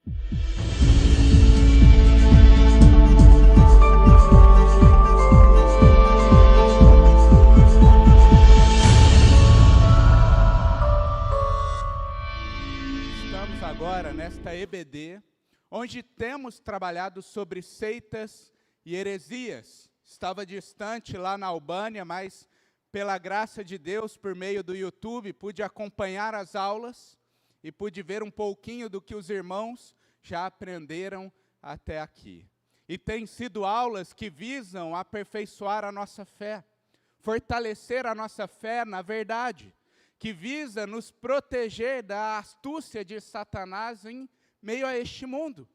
Estamos agora nesta EBD, onde temos trabalhado sobre seitas e heresias. Estava distante lá na Albânia, mas pela graça de Deus, por meio do YouTube, pude acompanhar as aulas e pude ver um pouquinho do que os irmãos já aprenderam até aqui. E tem sido aulas que visam aperfeiçoar a nossa fé, fortalecer a nossa fé na verdade, que visa nos proteger da astúcia de Satanás em meio a este mundo,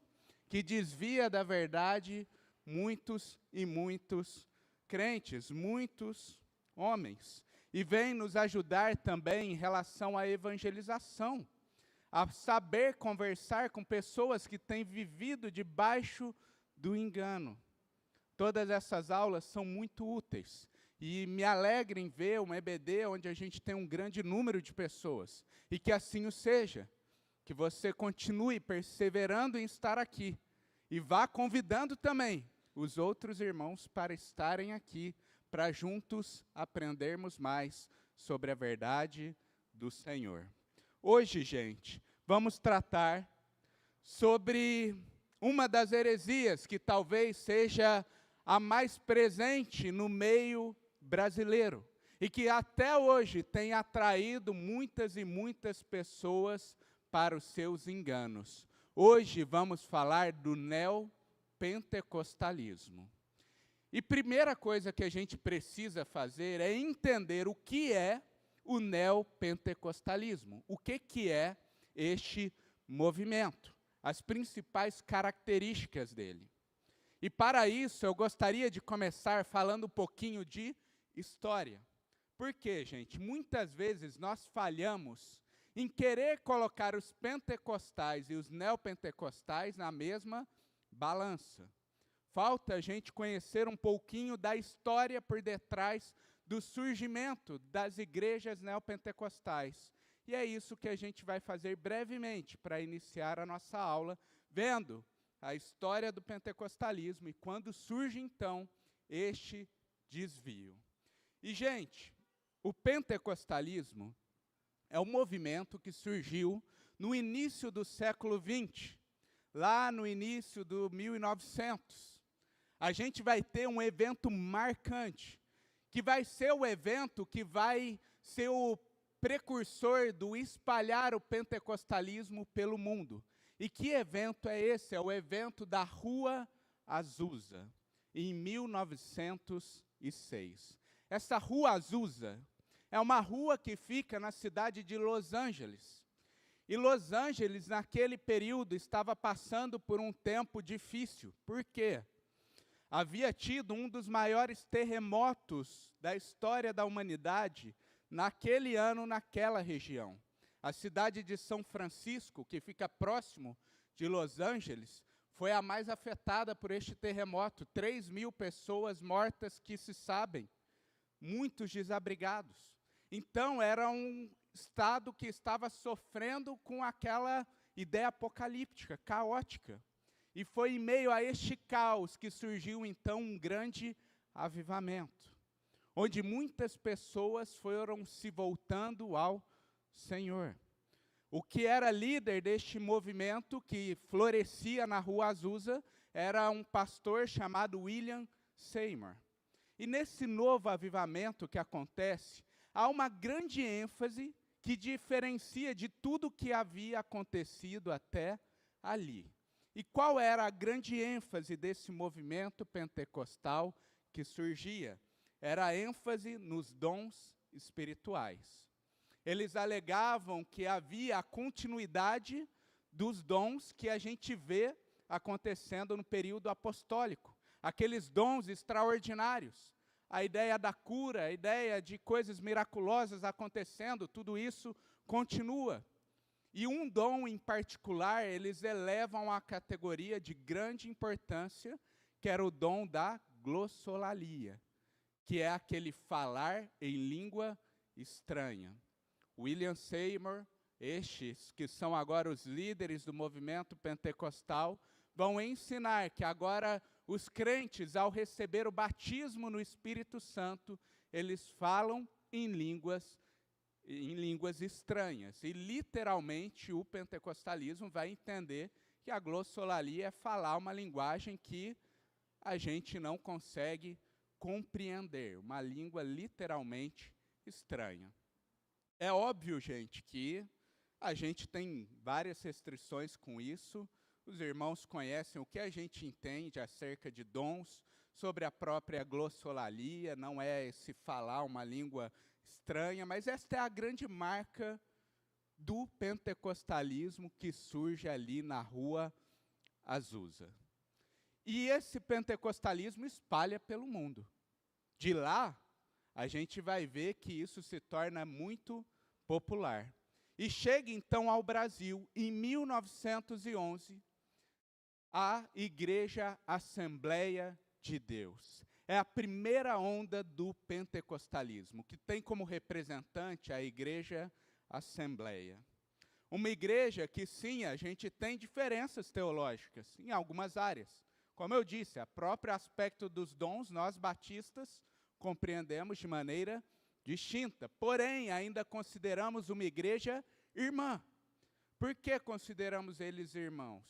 que desvia da verdade muitos e muitos crentes, muitos homens, e vem nos ajudar também em relação à evangelização, a saber conversar com pessoas que têm vivido debaixo do engano. Todas essas aulas são muito úteis, e me alegra em ver uma EBD onde a gente tem um grande número de pessoas, e que assim o seja, que você continue perseverando em estar aqui, e vá convidando também os outros irmãos para estarem aqui, para juntos aprendermos mais sobre a verdade do Senhor. Hoje, gente, vamos tratar sobre uma das heresias que talvez seja a mais presente no meio brasileiro e que até hoje tem atraído muitas e muitas pessoas para os seus enganos. Hoje vamos falar do neopentecostalismo. E primeira coisa que a gente precisa fazer é entender o que é o neopentecostalismo. O que é este movimento? As principais características dele. E para isso eu gostaria de começar falando um pouquinho de história. Por quê, gente? Muitas vezes nós falhamos em querer colocar os pentecostais e os neopentecostais na mesma balança. Falta a gente conhecer um pouquinho da história por detrás do surgimento das igrejas neopentecostais. E é isso que a gente vai fazer brevemente para iniciar a nossa aula, vendo a história do pentecostalismo e quando surge então este desvio. E, gente, o pentecostalismo é um movimento que surgiu no início do século XX, lá no início do 1900. A gente vai ter um evento marcante, que vai ser o evento que vai ser o precursor do espalhar o pentecostalismo pelo mundo. E que evento é esse? É o evento da Rua Azusa, em 1906. Essa Rua Azusa é uma rua que fica na cidade de Los Angeles. E Los Angeles, naquele período, estava passando por um tempo difícil. Por quê? Havia tido um dos maiores terremotos da história da humanidade naquele ano, naquela região. A cidade de São Francisco, que fica próximo de Los Angeles, foi a mais afetada por este terremoto. 3.000 pessoas mortas que se sabem, muitos desabrigados. Então, era um estado que estava sofrendo com aquela ideia apocalíptica, caótica. E foi em meio a este caos que surgiu, então, um grande avivamento, onde muitas pessoas foram se voltando ao Senhor. O que era líder deste movimento, que florescia na Rua Azusa, era um pastor chamado William Seymour. E nesse novo avivamento que acontece, há uma grande ênfase que diferencia de tudo que havia acontecido até ali. E qual era a grande ênfase desse movimento pentecostal que surgia? Era a ênfase nos dons espirituais. Eles alegavam que havia a continuidade dos dons que a gente vê acontecendo no período apostólico. Aqueles dons extraordinários. A ideia da cura, a ideia de coisas miraculosas acontecendo, tudo isso continua. E um dom em particular, eles elevam à categoria de grande importância, que era o dom da glossolalia, que é aquele falar em língua estranha. William Seymour Estes, que são agora os líderes do movimento pentecostal, vão ensinar que agora os crentes, ao receber o batismo no Espírito Santo, eles falam em línguas estranhas. E, literalmente, o pentecostalismo vai entender que a glossolalia é falar uma linguagem que a gente não consegue compreender, uma língua literalmente estranha. É óbvio, gente, que a gente tem várias restrições com isso. Os irmãos conhecem o que a gente entende acerca de dons, sobre a própria glossolalia, não é esse falar uma língua estranha, mas esta é a grande marca do pentecostalismo que surge ali na Rua Azusa. E esse pentecostalismo espalha pelo mundo. De lá, a gente vai ver que isso se torna muito popular. E chega então ao Brasil, em 1911, a Igreja Assembleia de Deus. É a primeira onda do pentecostalismo, que tem como representante a Igreja Assembleia. Uma igreja que, sim, a gente tem diferenças teológicas em algumas áreas. Como eu disse, o próprio aspecto dos dons, nós batistas compreendemos de maneira distinta. Porém, ainda consideramos uma igreja irmã. Por que consideramos eles irmãos?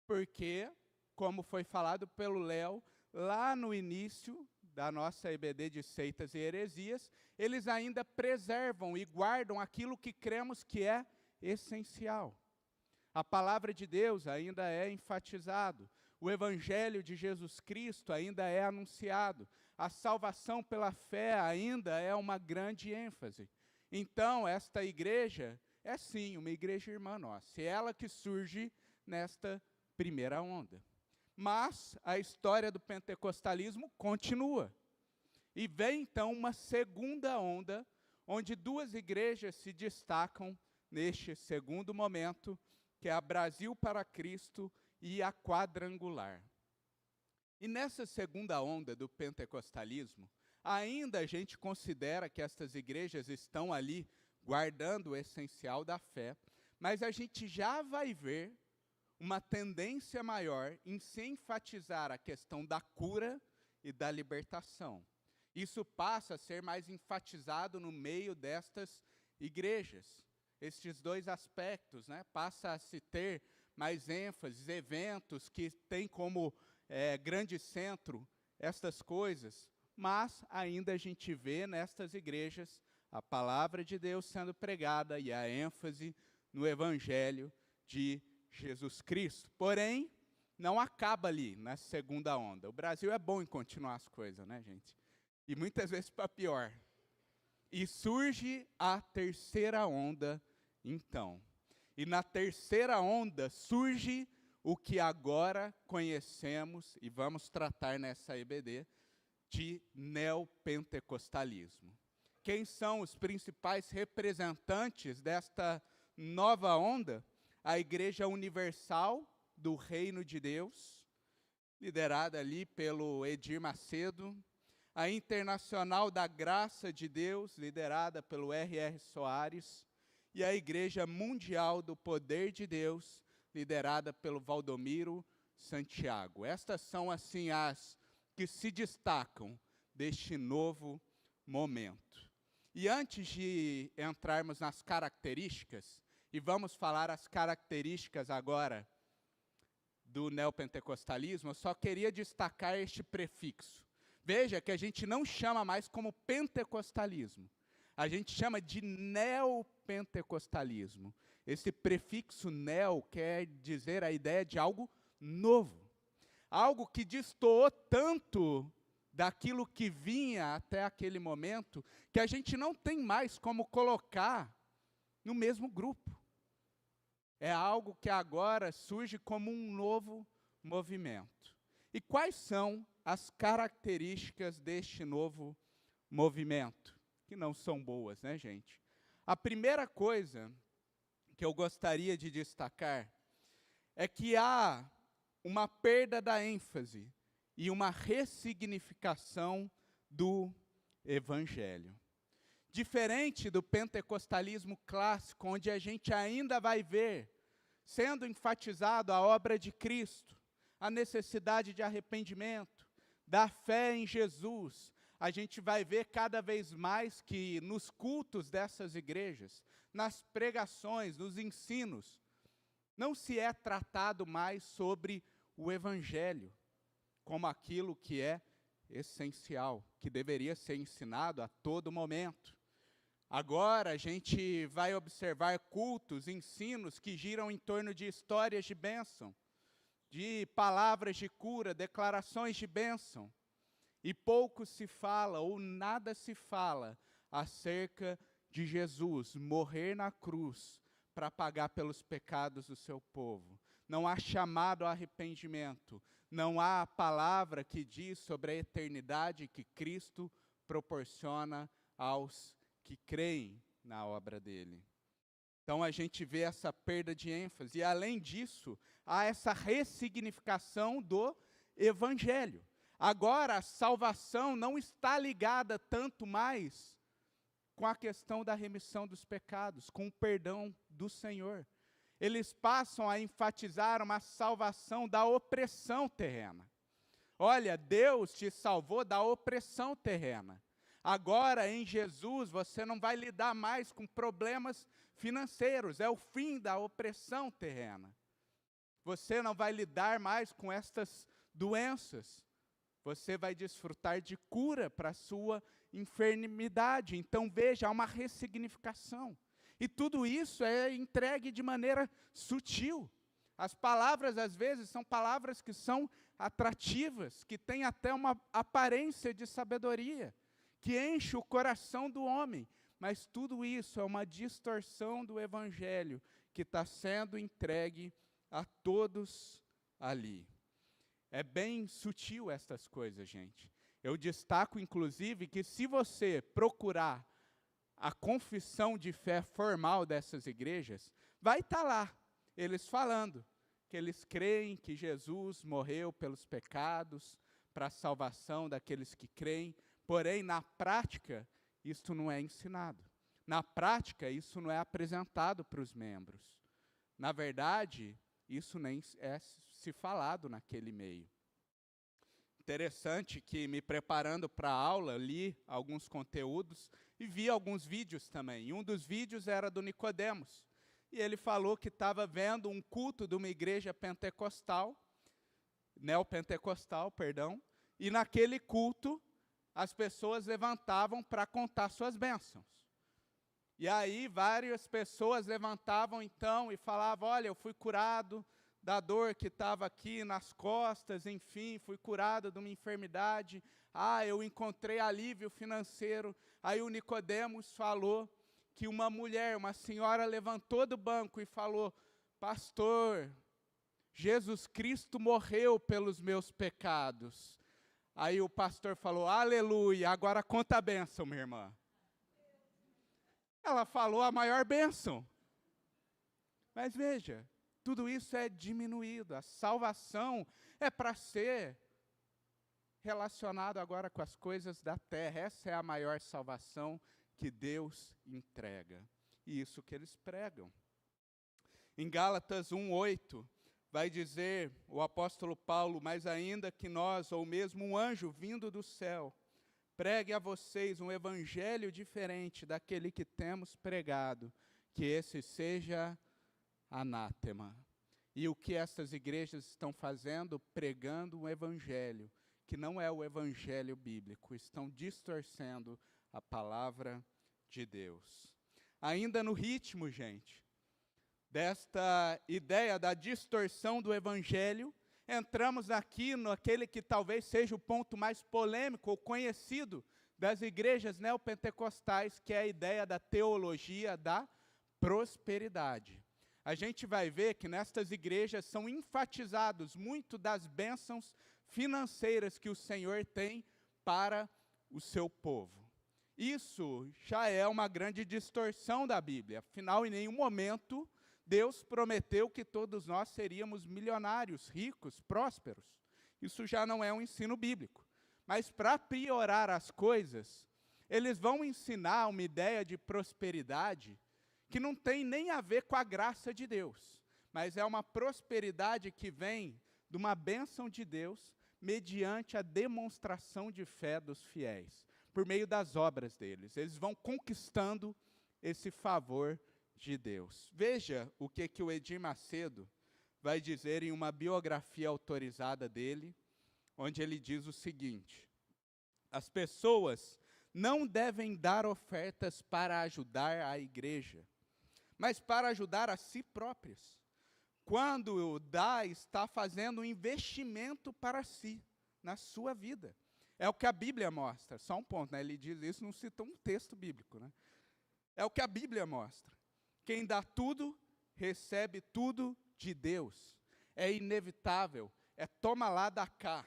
Porque, como foi falado pelo Léo, lá no início da nossa EBD de Seitas e Heresias, eles ainda preservam e guardam aquilo que cremos que é essencial. A palavra de Deus ainda é enfatizado. O Evangelho de Jesus Cristo ainda é anunciado. A salvação pela fé ainda é uma grande ênfase. Então, esta igreja é sim uma igreja irmã nossa. É ela que surge nesta primeira onda. Mas a história do pentecostalismo continua. E vem então uma segunda onda, onde duas igrejas se destacam neste segundo momento, que é a Brasil para Cristo e a Quadrangular. E nessa segunda onda do pentecostalismo, ainda a gente considera que estas igrejas estão ali guardando o essencial da fé, mas a gente já vai ver uma tendência maior em se enfatizar a questão da cura e da libertação. Isso passa a ser mais enfatizado no meio destas igrejas. Estes dois aspectos, né, passa a se ter mais ênfase, eventos que têm como grande centro estas coisas, mas ainda a gente vê nestas igrejas a palavra de Deus sendo pregada e a ênfase no Evangelho de Jesus Cristo. Porém, não acaba ali na segunda onda. O Brasil é bom em continuar as coisas, né, gente? E muitas vezes para pior. E surge a terceira onda, então. E na terceira onda surge o que agora conhecemos, e vamos tratar nessa EBD, de neopentecostalismo. Quem são os principais representantes desta nova onda? A Igreja Universal do Reino de Deus, liderada ali pelo Edir Macedo, a Internacional da Graça de Deus, liderada pelo R.R. Soares, e a Igreja Mundial do Poder de Deus, liderada pelo Valdomiro Santiago. Estas são, assim, as que se destacam deste novo momento. E antes de entrarmos nas características, e vamos falar as características agora do neopentecostalismo, eu só queria destacar este prefixo. Veja que a gente não chama mais como pentecostalismo, a gente chama de neopentecostalismo. Esse prefixo neo quer dizer a ideia de algo novo, algo que destoou tanto daquilo que vinha até aquele momento, que a gente não tem mais como colocar no mesmo grupo. É algo que agora surge como um novo movimento. E quais são as características deste novo movimento? Que não são boas, né, gente? A primeira coisa que eu gostaria de destacar é que há uma perda da ênfase e uma ressignificação do Evangelho. Diferente do pentecostalismo clássico, onde a gente ainda vai ver sendo enfatizado a obra de Cristo, a necessidade de arrependimento, da fé em Jesus, a gente vai ver cada vez mais que nos cultos dessas igrejas, nas pregações, nos ensinos, não se é tratado mais sobre o Evangelho, como aquilo que é essencial, que deveria ser ensinado a todo momento. Agora a gente vai observar cultos, ensinos que giram em torno de histórias de bênção, de palavras de cura, declarações de bênção. E pouco se fala, ou nada se fala, acerca de Jesus morrer na cruz para pagar pelos pecados do seu povo. Não há chamado ao arrependimento, não há a palavra que diz sobre a eternidade que Cristo proporciona aos que creem na obra dele. Então a gente vê essa perda de ênfase, e além disso, há essa ressignificação do Evangelho. Agora a salvação não está ligada tanto mais com a questão da remissão dos pecados, com o perdão do Senhor. Eles passam a enfatizar uma salvação da opressão terrena. Olha, Deus te salvou da opressão terrena. Agora, em Jesus, você não vai lidar mais com problemas financeiros. É o fim da opressão terrena. Você não vai lidar mais com estas doenças. Você vai desfrutar de cura para a sua enfermidade. Então, veja, há uma ressignificação. E tudo isso é entregue de maneira sutil. As palavras, às vezes, são palavras que são atrativas, que têm até uma aparência de sabedoria, que enche o coração do homem, mas tudo isso é uma distorção do Evangelho que está sendo entregue a todos ali. É bem sutil estas coisas, gente. Eu destaco, inclusive, que se você procurar a confissão de fé formal dessas igrejas, vai estar lá, eles falando que eles creem que Jesus morreu pelos pecados, para a salvação daqueles que creem. Porém, na prática, isso não é ensinado. Na prática, isso não é apresentado para os membros. Na verdade, isso nem é se falado naquele meio. Interessante que, me preparando para a aula, li alguns conteúdos e vi alguns vídeos também. E um dos vídeos era do Nicodemos. E ele falou que estava vendo um culto de uma igreja pentecostal, neopentecostal, perdão, e naquele culto as pessoas levantavam para contar suas bênçãos. E aí várias pessoas levantavam então e falavam, olha, eu fui curado da dor que estava aqui nas costas, enfim, fui curado de uma enfermidade, eu encontrei alívio financeiro. Aí o Nicodemos falou que uma mulher, uma senhora levantou do banco e falou, pastor, Jesus Cristo morreu pelos meus pecados. Aí o pastor falou, aleluia, agora conta a bênção, minha irmã. Ela falou a maior bênção. Mas veja, tudo isso é diminuído. A salvação é para ser relacionado agora com as coisas da terra. Essa é a maior salvação que Deus entrega. E isso que eles pregam. Em Gálatas 1:8, vai dizer o apóstolo Paulo, mas ainda que nós, ou mesmo um anjo vindo do céu, pregue a vocês um evangelho diferente daquele que temos pregado, que esse seja anátema. E o que essas igrejas estão fazendo? Pregando um evangelho, que não é o evangelho bíblico, estão distorcendo a palavra de Deus. Ainda no ritmo, gente, desta ideia da distorção do evangelho, entramos aqui naquele que talvez seja o ponto mais polêmico ou conhecido das igrejas neopentecostais, que é a ideia da teologia da prosperidade. A gente vai ver que nestas igrejas são enfatizados muito das bênçãos financeiras que o Senhor tem para o seu povo. Isso já é uma grande distorção da Bíblia. Afinal, em nenhum momento Deus prometeu que todos nós seríamos milionários, ricos, prósperos. Isso já não é um ensino bíblico. Mas para piorar as coisas, eles vão ensinar uma ideia de prosperidade que não tem nem a ver com a graça de Deus, mas é uma prosperidade que vem de uma bênção de Deus mediante a demonstração de fé dos fiéis, por meio das obras deles. Eles vão conquistando esse favor de Deus. Veja o que o Edir Macedo vai dizer em uma biografia autorizada dele, onde ele diz o seguinte: as pessoas não devem dar ofertas para ajudar a igreja, mas para ajudar a si próprias. Quando dá, está fazendo um investimento para si, na sua vida. É o que a Bíblia mostra. Só um ponto, né? Ele diz isso, não cita um texto bíblico, né? É o que a Bíblia mostra. Quem dá tudo, recebe tudo de Deus. É inevitável, é toma lá da cá.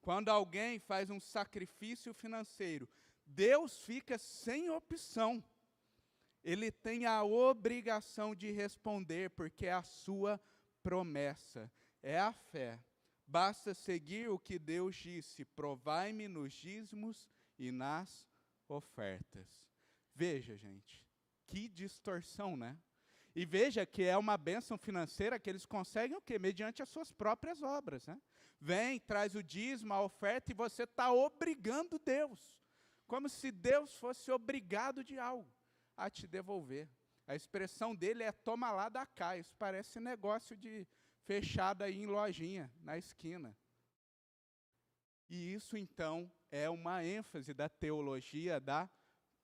Quando alguém faz um sacrifício financeiro, Deus fica sem opção. Ele tem a obrigação de responder, porque é a sua promessa, é a fé. Basta seguir o que Deus disse: provai-me nos dízimos e nas ofertas. Veja, gente, que distorção, né? E veja que é uma bênção financeira que eles conseguem o quê? Mediante as suas próprias obras, né? Vem, traz o dízimo, a oferta, e você está obrigando Deus. Como se Deus fosse obrigado de algo a te devolver. A expressão dele é toma lá da cá. Isso parece negócio de fechado aí em lojinha, na esquina. E isso, então, é uma ênfase da teologia da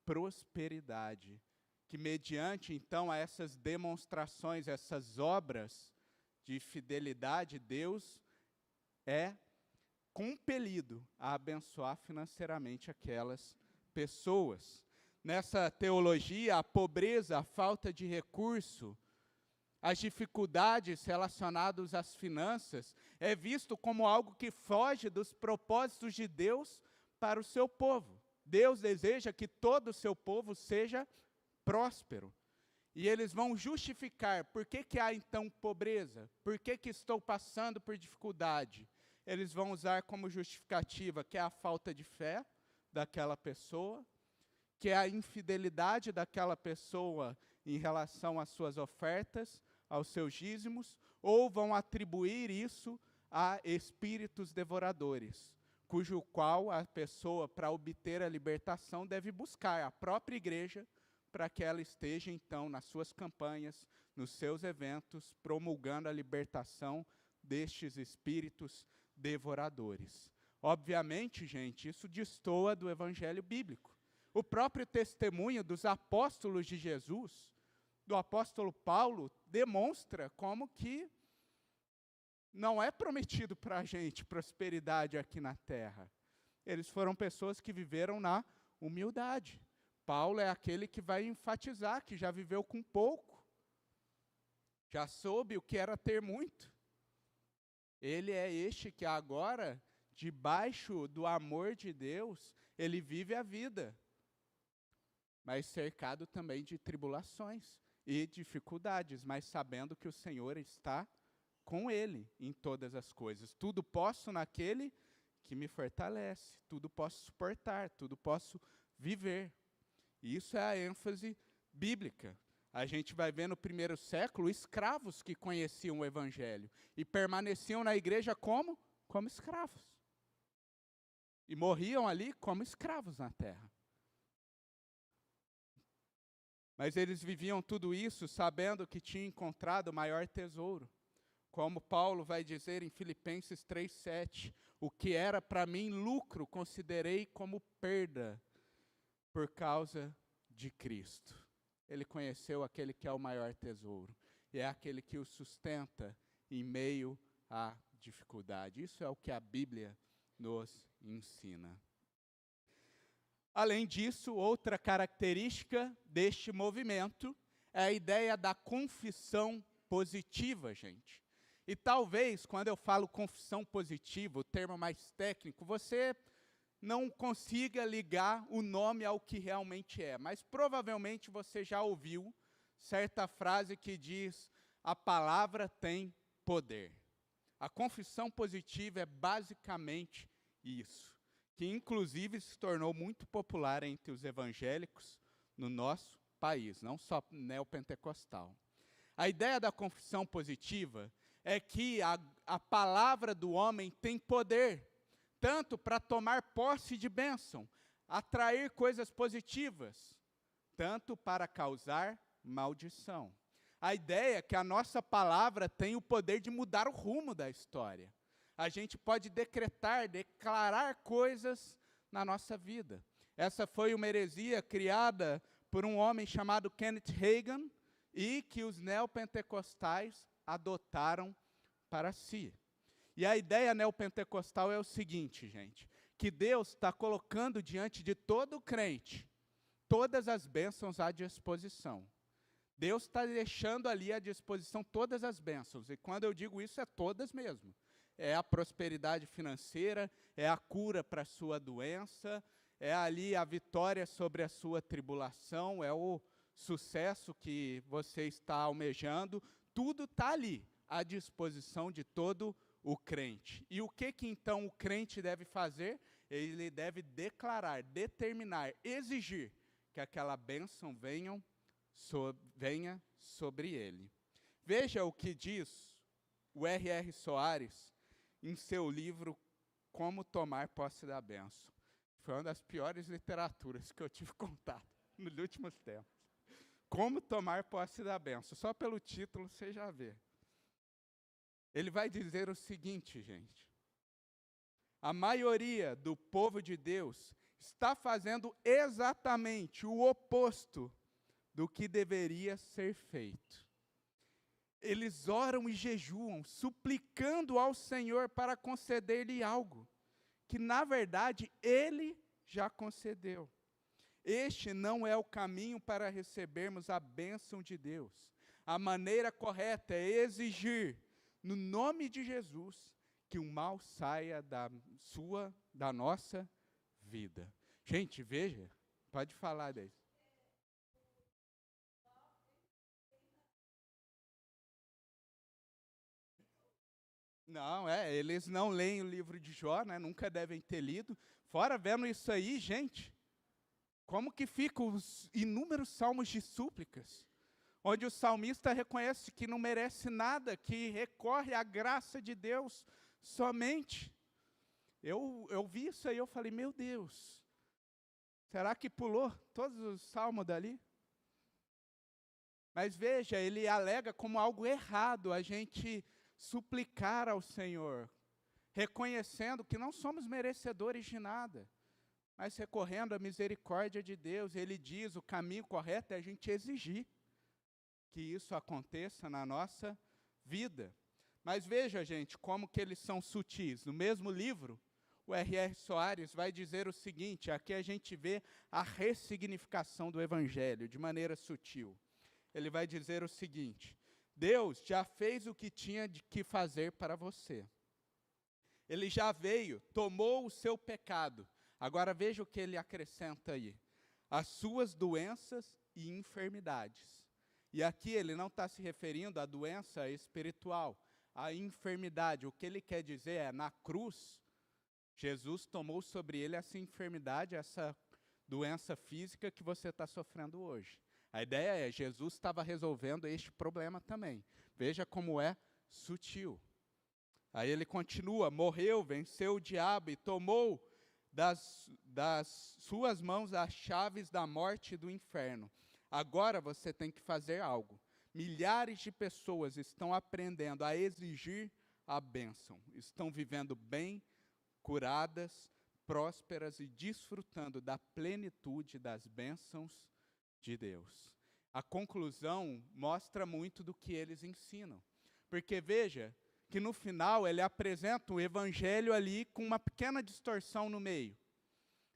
prosperidade, que mediante, então, a essas demonstrações, essas obras de fidelidade, Deus é compelido a abençoar financeiramente aquelas pessoas. Nessa teologia, a pobreza, a falta de recurso, as dificuldades relacionadas às finanças, é visto como algo que foge dos propósitos de Deus para o seu povo. Deus deseja que todo o seu povo seja próspero. E eles vão justificar por que há então pobreza, por que estou passando por dificuldade. Eles vão usar como justificativa que é a falta de fé daquela pessoa, que é a infidelidade daquela pessoa em relação às suas ofertas, aos seus dízimos, ou vão atribuir isso a espíritos devoradores, cujo qual a pessoa, para obter a libertação, deve buscar a própria igreja, para que ela esteja, então, nas suas campanhas, nos seus eventos, promulgando a libertação destes espíritos devoradores. Obviamente, gente, isso destoa do evangelho bíblico. O próprio testemunho dos apóstolos de Jesus, do apóstolo Paulo, demonstra como que não é prometido para a gente prosperidade aqui na terra. Eles foram pessoas que viveram na humildade. Paulo é aquele que vai enfatizar que já viveu com pouco, já soube o que era ter muito. Ele é este que agora, debaixo do amor de Deus, ele vive a vida, mas cercado também de tribulações e dificuldades, mas sabendo que o Senhor está com ele em todas as coisas. Tudo posso naquele que me fortalece, tudo posso suportar, tudo posso viver. E isso é a ênfase bíblica. A gente vai ver no primeiro século escravos que conheciam o evangelho e permaneciam na igreja como escravos. E morriam ali como escravos na terra. Mas eles viviam tudo isso sabendo que tinham encontrado o maior tesouro. Como Paulo vai dizer em Filipenses 3:7, o que era para mim lucro, considerei como perda por causa de Cristo. Ele conheceu aquele que é o maior tesouro, e é aquele que o sustenta em meio à dificuldade. Isso é o que a Bíblia nos ensina. Além disso, outra característica deste movimento é a ideia da confissão positiva, gente. E talvez, quando eu falo confissão positiva, o termo mais técnico, você não consiga ligar o nome ao que realmente é. Mas provavelmente você já ouviu certa frase que diz: a palavra tem poder. A confissão positiva é basicamente isso. que inclusive se tornou muito popular entre os evangélicos no nosso país, não só neopentecostal. A ideia da confissão positiva é que a palavra do homem tem poder, tanto para tomar posse de bênção, atrair coisas positivas, tanto para causar maldição. A ideia é que a nossa palavra tem o poder de mudar o rumo da história. A gente pode decretar, declarar coisas na nossa vida. Essa foi uma heresia criada por um homem chamado Kenneth Hagin e que os neopentecostais adotaram para si. E a ideia neopentecostal é o seguinte, gente, que Deus está colocando diante de todo crente todas as bênçãos à disposição. Deus está deixando ali à disposição todas as bênçãos, e quando eu digo isso, é todas mesmo. É a prosperidade financeira, é a cura para a sua doença, é ali a vitória sobre a sua tribulação, é o sucesso que você está almejando, tudo está ali, à disposição de todo o crente. E o que então o crente deve fazer? Ele deve declarar, determinar, exigir que aquela bênção venha sobre ele. Veja o que diz o R.R. Soares em seu livro Como Tomar Posse da Bênção. Foi uma das piores literaturas que eu tive contato nos últimos tempos. Como tomar posse da bênção. Só pelo título você já vê. Ele vai dizer o seguinte, gente. A maioria do povo de Deus está fazendo exatamente o oposto do que deveria ser feito. Eles oram e jejuam, suplicando ao Senhor para conceder-lhe algo, que na verdade Ele já concedeu. Este não é o caminho para recebermos a bênção de Deus. A maneira correta é exigir, no nome de Jesus, que o mal saia da nossa vida. Gente, veja, pode falar daí. Não, eles não leem o livro de Jó, né, nunca devem ter lido. Fora vendo isso aí, gente, como que ficam os inúmeros salmos de súplicas, onde o salmista reconhece que não merece nada, que recorre à graça de Deus somente. Eu vi isso aí, eu falei, meu Deus, será que pulou todos os salmos dali? Mas veja, ele alega como algo errado a gente suplicar ao Senhor, reconhecendo que não somos merecedores de nada, mas recorrendo à misericórdia de Deus. Ele diz, o caminho correto é a gente exigir que isso aconteça na nossa vida. Mas veja, gente, como que eles são sutis. No mesmo livro, o R.R. Soares vai dizer o seguinte, aqui a gente vê a ressignificação do Evangelho, de maneira sutil. Ele vai dizer o seguinte, Deus já fez o que tinha que fazer para você. Ele já veio, tomou o seu pecado. Agora veja o que ele acrescenta aí. As suas doenças e enfermidades. E aqui ele não está se referindo à doença espiritual, à enfermidade. O que ele quer dizer é, na cruz, Jesus tomou sobre ele essa enfermidade, essa doença física que você está sofrendo hoje. A ideia é, Jesus estava resolvendo este problema também. Veja como é sutil. Aí ele continua, morreu, venceu o diabo e tomou das suas mãos as chaves da morte e do inferno. Agora você tem que fazer algo. Milhares de pessoas estão aprendendo a exigir a bênção. Estão vivendo bem, curadas, prósperas e desfrutando da plenitude das bênçãos de Deus. A conclusão mostra muito do que eles ensinam. Porque veja que no final ele apresenta o evangelho ali com uma pequena distorção no meio.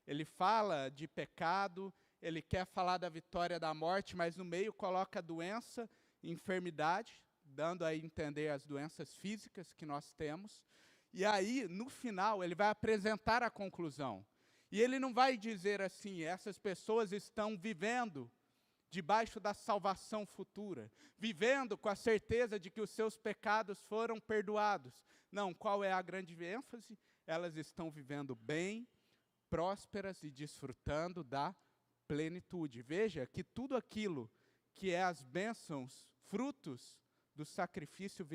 Ele fala de pecado, ele quer falar da vitória da morte, mas no meio coloca doença e enfermidade, dando a entender as doenças físicas que nós temos. E aí, no final, ele vai apresentar a conclusão. E ele não vai dizer assim, essas pessoas estão vivendo debaixo da salvação futura, vivendo com a certeza de que os seus pecados foram perdoados. Não, qual é a grande ênfase? Elas estão vivendo bem, prósperas e desfrutando da plenitude. Veja que tudo aquilo que é as bênçãos, frutos do sacrifício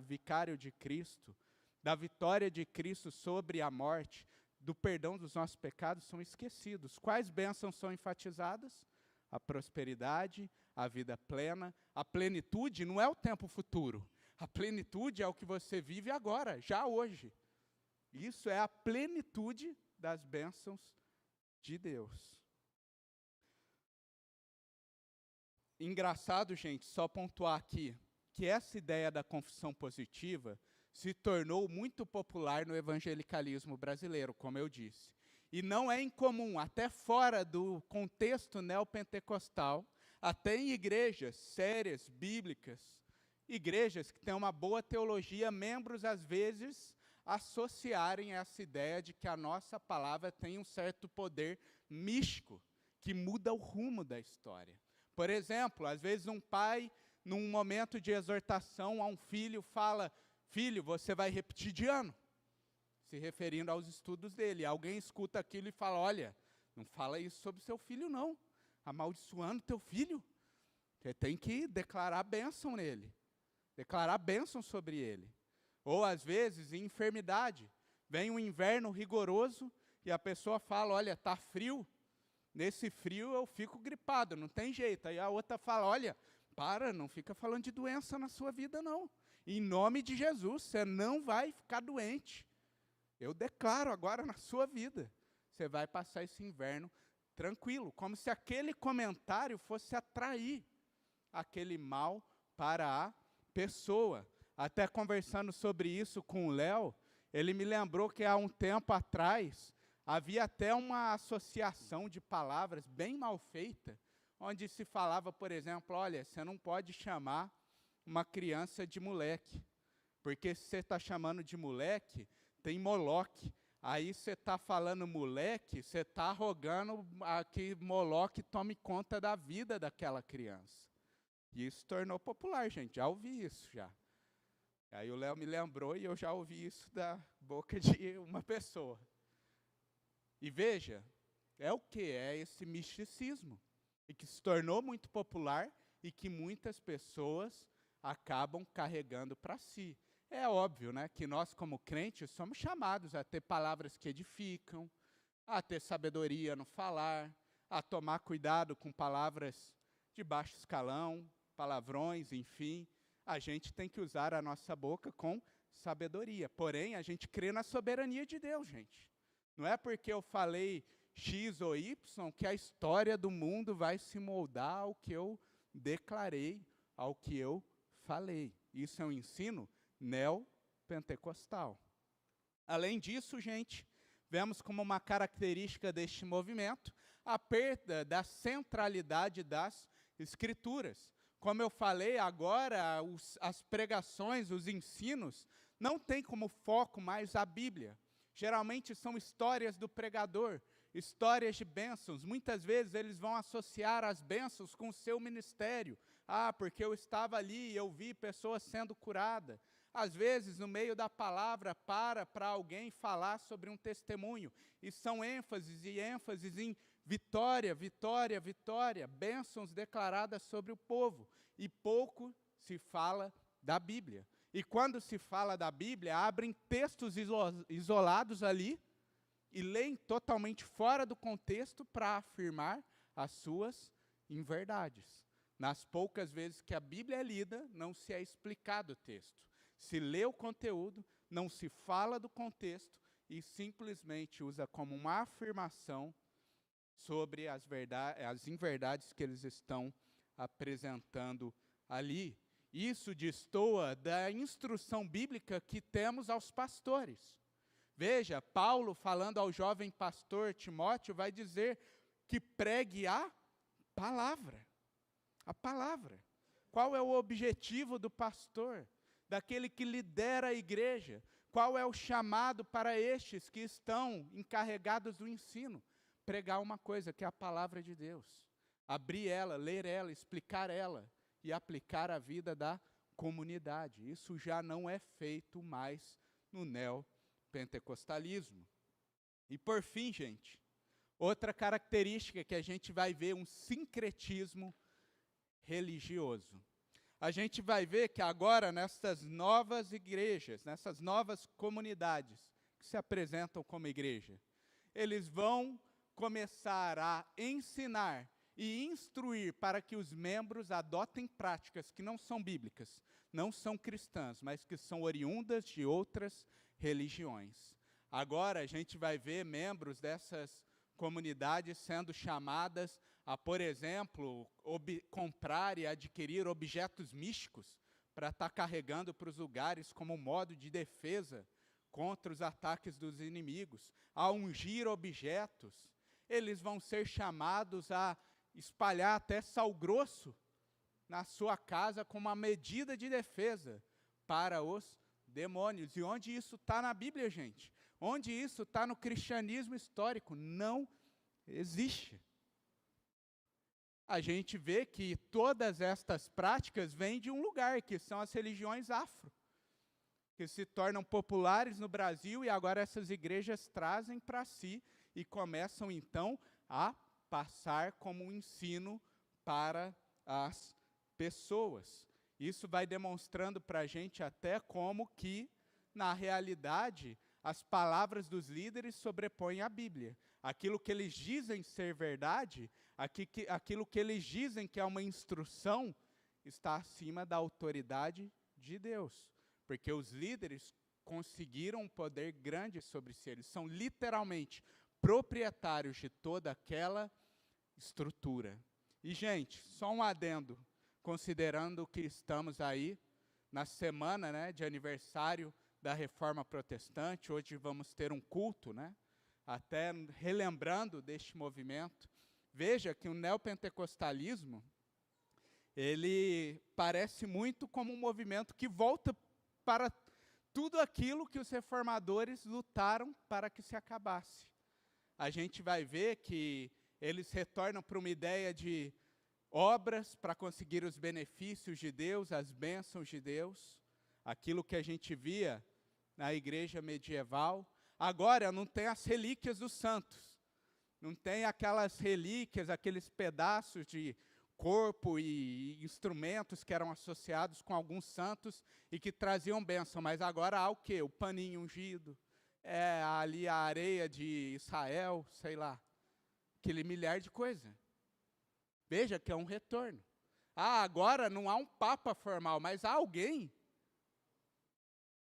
vicário de Cristo, da vitória de Cristo sobre a morte, do perdão dos nossos pecados, são esquecidos. Quais bênçãos são enfatizadas? A prosperidade, a vida plena, a plenitude não é o tempo futuro. A plenitude é o que você vive agora, já hoje. Isso é a plenitude das bênçãos de Deus. Engraçado, gente, só pontuar aqui, que essa ideia da confissão positiva se tornou muito popular no evangelicalismo brasileiro, como eu disse. E não é incomum, até fora do contexto neopentecostal, até em igrejas sérias, bíblicas, igrejas que têm uma boa teologia, membros, às vezes, associarem essa ideia de que a nossa palavra tem um certo poder místico, que muda o rumo da história. Por exemplo, às vezes um pai, num momento de exortação a um filho, fala: filho, você vai repetir de ano, se referindo aos estudos dele. Alguém escuta aquilo e fala: olha, não fala isso sobre seu filho não, amaldiçoando teu filho. Você tem que declarar bênção nele, declarar bênção sobre ele. Ou às vezes, em enfermidade, vem um inverno rigoroso e a pessoa fala: olha, está frio, nesse frio eu fico gripado, não tem jeito. Aí a outra fala: olha, não fica falando de doença na sua vida não. Em nome de Jesus, você não vai ficar doente. Eu declaro agora na sua vida, você vai passar esse inverno tranquilo, como se aquele comentário fosse atrair aquele mal para a pessoa. Até conversando sobre isso com o Léo, ele me lembrou que há um tempo atrás, havia até uma associação de palavras bem mal feita, onde se falava, por exemplo, olha, você não pode chamar uma criança de moleque, porque se você está chamando de moleque, tem Moloque. Aí você está falando moleque, você está rogando a que Moloque tome conta da vida daquela criança. E isso tornou popular, gente, já ouvi isso já. Aí o Léo me lembrou e eu já ouvi isso da boca de uma pessoa. E veja, é o que? É esse misticismo, e que se tornou muito popular e que muitas pessoas acabam carregando para si. É óbvio, né, que nós como crentes somos chamados a ter palavras que edificam, a ter sabedoria no falar, a tomar cuidado com palavras de baixo escalão, palavrões, enfim. A gente tem que usar a nossa boca com sabedoria. Porém, a gente crê na soberania de Deus, gente. Não é porque eu falei X ou Y que a história do mundo vai se moldar ao que eu declarei, ao que eu falei. Isso é um ensino neopentecostal. Além disso, gente, vemos como uma característica deste movimento a perda da centralidade das Escrituras. Como eu falei, agora as pregações, os ensinos, não têm como foco mais a Bíblia. Geralmente são histórias do pregador, histórias de bênçãos. Muitas vezes eles vão associar as bênçãos com o seu ministério. Ah, porque eu estava ali e eu vi pessoas sendo curadas. Às vezes, no meio da palavra, para alguém falar sobre um testemunho. E são ênfases e ênfases em vitória, vitória, vitória, bênçãos declaradas sobre o povo. E pouco se fala da Bíblia. E quando se fala da Bíblia, abrem textos isolados ali e leem totalmente fora do contexto para afirmar as suas inverdades. Nas poucas vezes que a Bíblia é lida, não se é explicado o texto. Se lê o conteúdo, não se fala do contexto e simplesmente usa como uma afirmação sobre as inverdades que eles estão apresentando ali. Isso destoa da instrução bíblica que temos aos pastores. Veja, Paulo, falando ao jovem pastor Timóteo, vai dizer que pregue a palavra. A palavra. Qual é o objetivo do pastor? Daquele que lidera a igreja? Qual é o chamado para estes que estão encarregados do ensino? Pregar uma coisa, que é a palavra de Deus. Abrir ela, ler ela, explicar ela e aplicar a vida da comunidade. Isso já não é feito mais no neopentecostalismo. E por fim, gente, outra característica que a gente vai ver, um sincretismo religioso. A gente vai ver que agora, nessas novas igrejas, nessas novas comunidades que se apresentam como igreja, eles vão começar a ensinar e instruir para que os membros adotem práticas que não são bíblicas, não são cristãs, mas que são oriundas de outras religiões. Agora a gente vai ver membros dessas comunidades sendo chamadas a, por exemplo, comprar e adquirir objetos místicos para estar carregando para os lugares como modo de defesa contra os ataques dos inimigos, a ungir objetos. Eles vão ser chamados a espalhar até sal grosso na sua casa como uma medida de defesa para os demônios. E onde isso está na Bíblia, gente? Onde isso está no cristianismo histórico? Não existe. A gente vê que todas estas práticas vêm de um lugar, que são as religiões afro, que se tornam populares no Brasil e agora essas igrejas trazem para si e começam então a passar como um ensino para as pessoas. Isso vai demonstrando para a gente até como que, na realidade, as palavras dos líderes sobrepõem a Bíblia. Aquilo que eles dizem ser verdade, aquilo que eles dizem que é uma instrução, está acima da autoridade de Deus. Porque os líderes conseguiram um poder grande sobre si. Eles são literalmente proprietários de toda aquela estrutura. E, gente, só um adendo, considerando que estamos aí na semana, né, de aniversário da Reforma Protestante, hoje vamos ter um culto, né, até relembrando deste movimento. Veja que o neopentecostalismo, ele parece muito como um movimento que volta para tudo aquilo que os reformadores lutaram para que se acabasse. A gente vai ver que eles retornam para uma ideia de obras para conseguir os benefícios de Deus, as bênçãos de Deus, aquilo que a gente via na igreja medieval. Agora não tem as relíquias dos santos, não tem aquelas relíquias, aqueles pedaços de corpo e instrumentos que eram associados com alguns santos e que traziam bênção, mas agora há o quê? O paninho ungido, ali a areia de Israel, sei lá, aquele milhar de coisa. Veja que é um retorno. Agora não há um papa formal, mas há alguém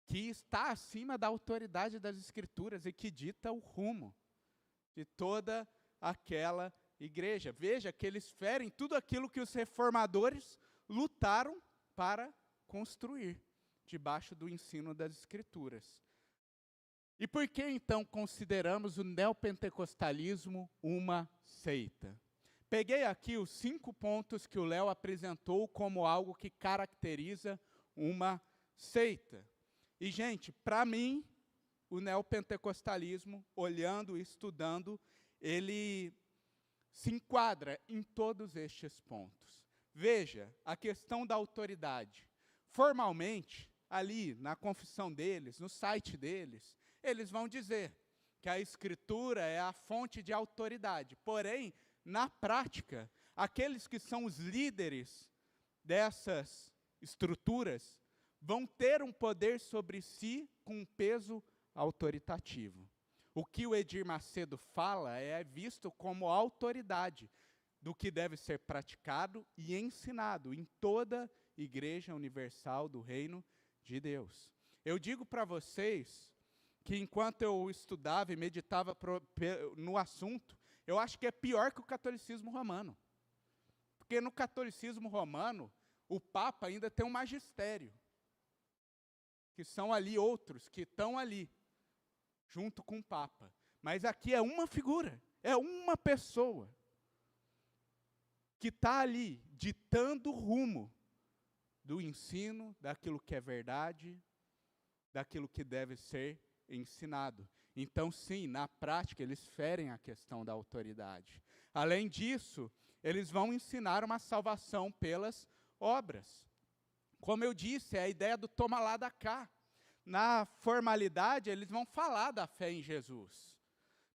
que está acima da autoridade das Escrituras e que dita o rumo de toda aquela igreja. Veja que eles ferem tudo aquilo que os reformadores lutaram para construir, debaixo do ensino das Escrituras. E por que, então, consideramos o neopentecostalismo uma seita? Peguei aqui os 5 pontos que o Léo apresentou como algo que caracteriza uma seita. E, gente, para mim, o neopentecostalismo, olhando e estudando, ele se enquadra em todos estes pontos. Veja, a questão da autoridade. Formalmente, ali na confissão deles, no site deles, eles vão dizer que a Escritura é a fonte de autoridade. Porém, na prática, aqueles que são os líderes dessas estruturas vão ter um poder sobre si com um peso autoritativo. O que o Edir Macedo fala é visto como autoridade do que deve ser praticado e ensinado em toda Igreja Universal do Reino de Deus. Eu digo para vocês que enquanto eu estudava e meditava no assunto, eu acho que é pior que o catolicismo romano. Porque no catolicismo romano, o Papa ainda tem um magistério, que são ali outros, que estão ali, junto com o Papa. Mas aqui é uma figura, é uma pessoa, que está ali, ditando o rumo do ensino, daquilo que é verdade, daquilo que deve ser ensinado. Então, sim, na prática, eles ferem a questão da autoridade. Além disso, eles vão ensinar uma salvação pelas obras. Como eu disse, é a ideia do toma lá da cá. Na formalidade, eles vão falar da fé em Jesus.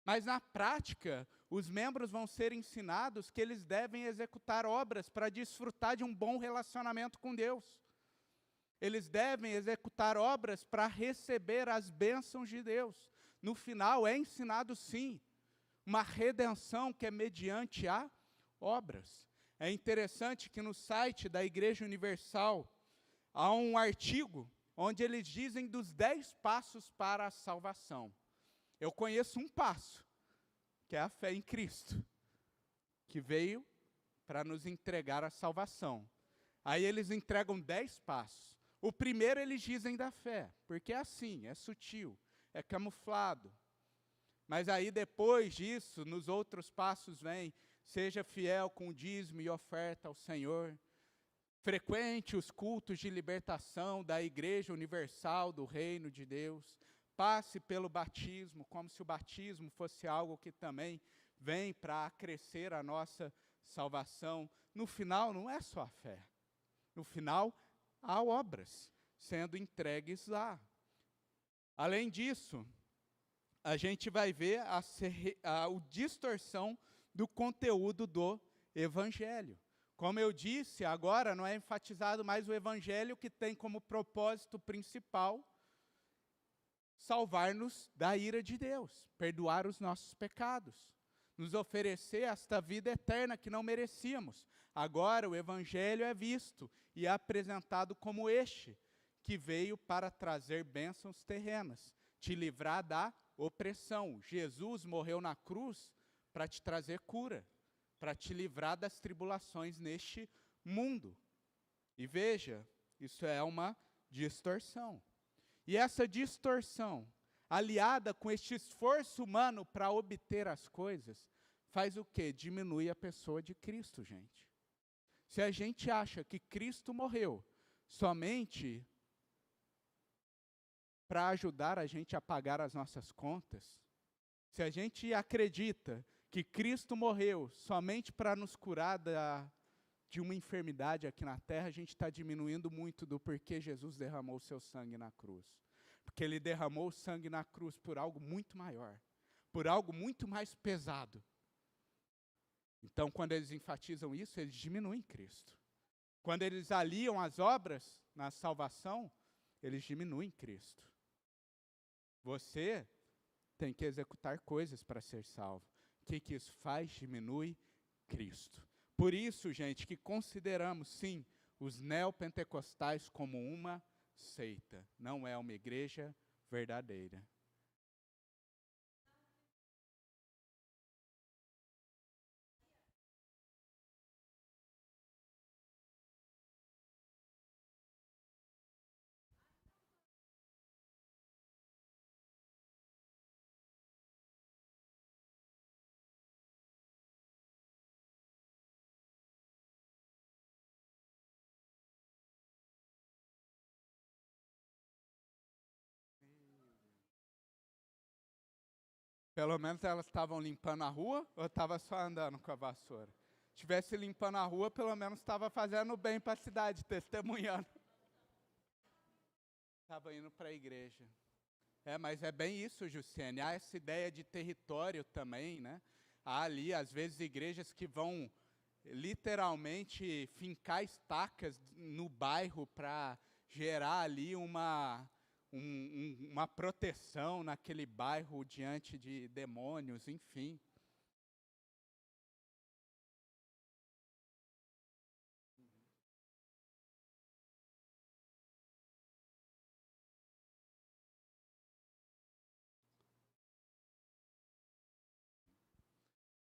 Mas na prática, os membros vão ser ensinados que eles devem executar obras para desfrutar de um bom relacionamento com Deus. Eles devem executar obras para receber as bênçãos de Deus. No final, é ensinado sim, uma redenção que é mediante a obras. É interessante que no site da Igreja Universal há um artigo onde eles dizem dos 10 passos para a salvação. Eu conheço um passo, que é a fé em Cristo, que veio para nos entregar a salvação. Aí eles entregam 10 passos. O primeiro eles dizem da fé, porque é assim, é sutil, é camuflado. Mas aí depois disso, nos outros passos vem, seja fiel com o dízimo e oferta ao Senhor, frequente os cultos de libertação da Igreja Universal do Reino de Deus, passe pelo batismo, como se o batismo fosse algo que também vem para acrescer a nossa salvação. No final, não é só a fé. No final, há obras sendo entregues lá. Além disso, a gente vai ver a distorção do conteúdo do Evangelho. Como eu disse, agora não é enfatizado mais o Evangelho, que tem como propósito principal salvar-nos da ira de Deus, perdoar os nossos pecados, nos oferecer esta vida eterna que não merecíamos. Agora o Evangelho é visto e é apresentado como este, que veio para trazer bênçãos terrenas, te livrar da opressão. Jesus morreu na cruz para te trazer cura, para te livrar das tribulações neste mundo. E veja, isso é uma distorção. E essa distorção, aliada com este esforço humano para obter as coisas, faz o quê? Diminui a pessoa de Cristo, gente. Se a gente acha que Cristo morreu somente para ajudar a gente a pagar as nossas contas, se a gente acredita que Cristo morreu somente para nos curar de uma enfermidade aqui na terra, a gente está diminuindo muito do porquê Jesus derramou o seu sangue na cruz. Porque Ele derramou o sangue na cruz por algo muito maior, por algo muito mais pesado. Então, quando eles enfatizam isso, eles diminuem Cristo. Quando eles aliam as obras na salvação, eles diminuem Cristo. Você tem que executar coisas para ser salvo. O que isso faz? Diminui Cristo. Por isso, gente, que consideramos, sim, os neopentecostais como uma seita. Não é uma igreja verdadeira. Pelo menos elas estavam limpando a rua ou estava só andando com a vassoura? Se estivesse limpando a rua, pelo menos estava fazendo bem para a cidade, testemunhando. Estava indo para a igreja. Mas é bem isso, Jussiane. Há essa ideia de território também, né? Há ali, às vezes, igrejas que vão literalmente fincar estacas no bairro para gerar ali uma proteção naquele bairro diante de demônios, enfim.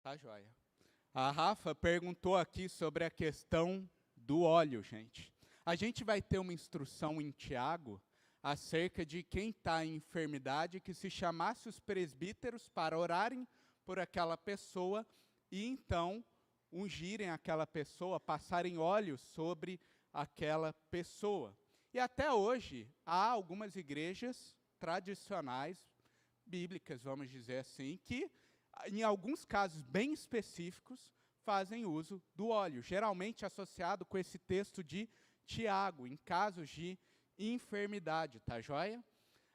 Tá joia. A Rafa perguntou aqui sobre a questão do óleo, gente. A gente vai ter uma instrução em Tiago acerca de quem está em enfermidade, que se chamasse os presbíteros para orarem por aquela pessoa e então ungirem aquela pessoa, passarem óleo sobre aquela pessoa. E até hoje há algumas igrejas tradicionais, bíblicas, vamos dizer assim, que em alguns casos bem específicos fazem uso do óleo, geralmente associado com esse texto de Tiago, em casos de enfermidade, tá joia?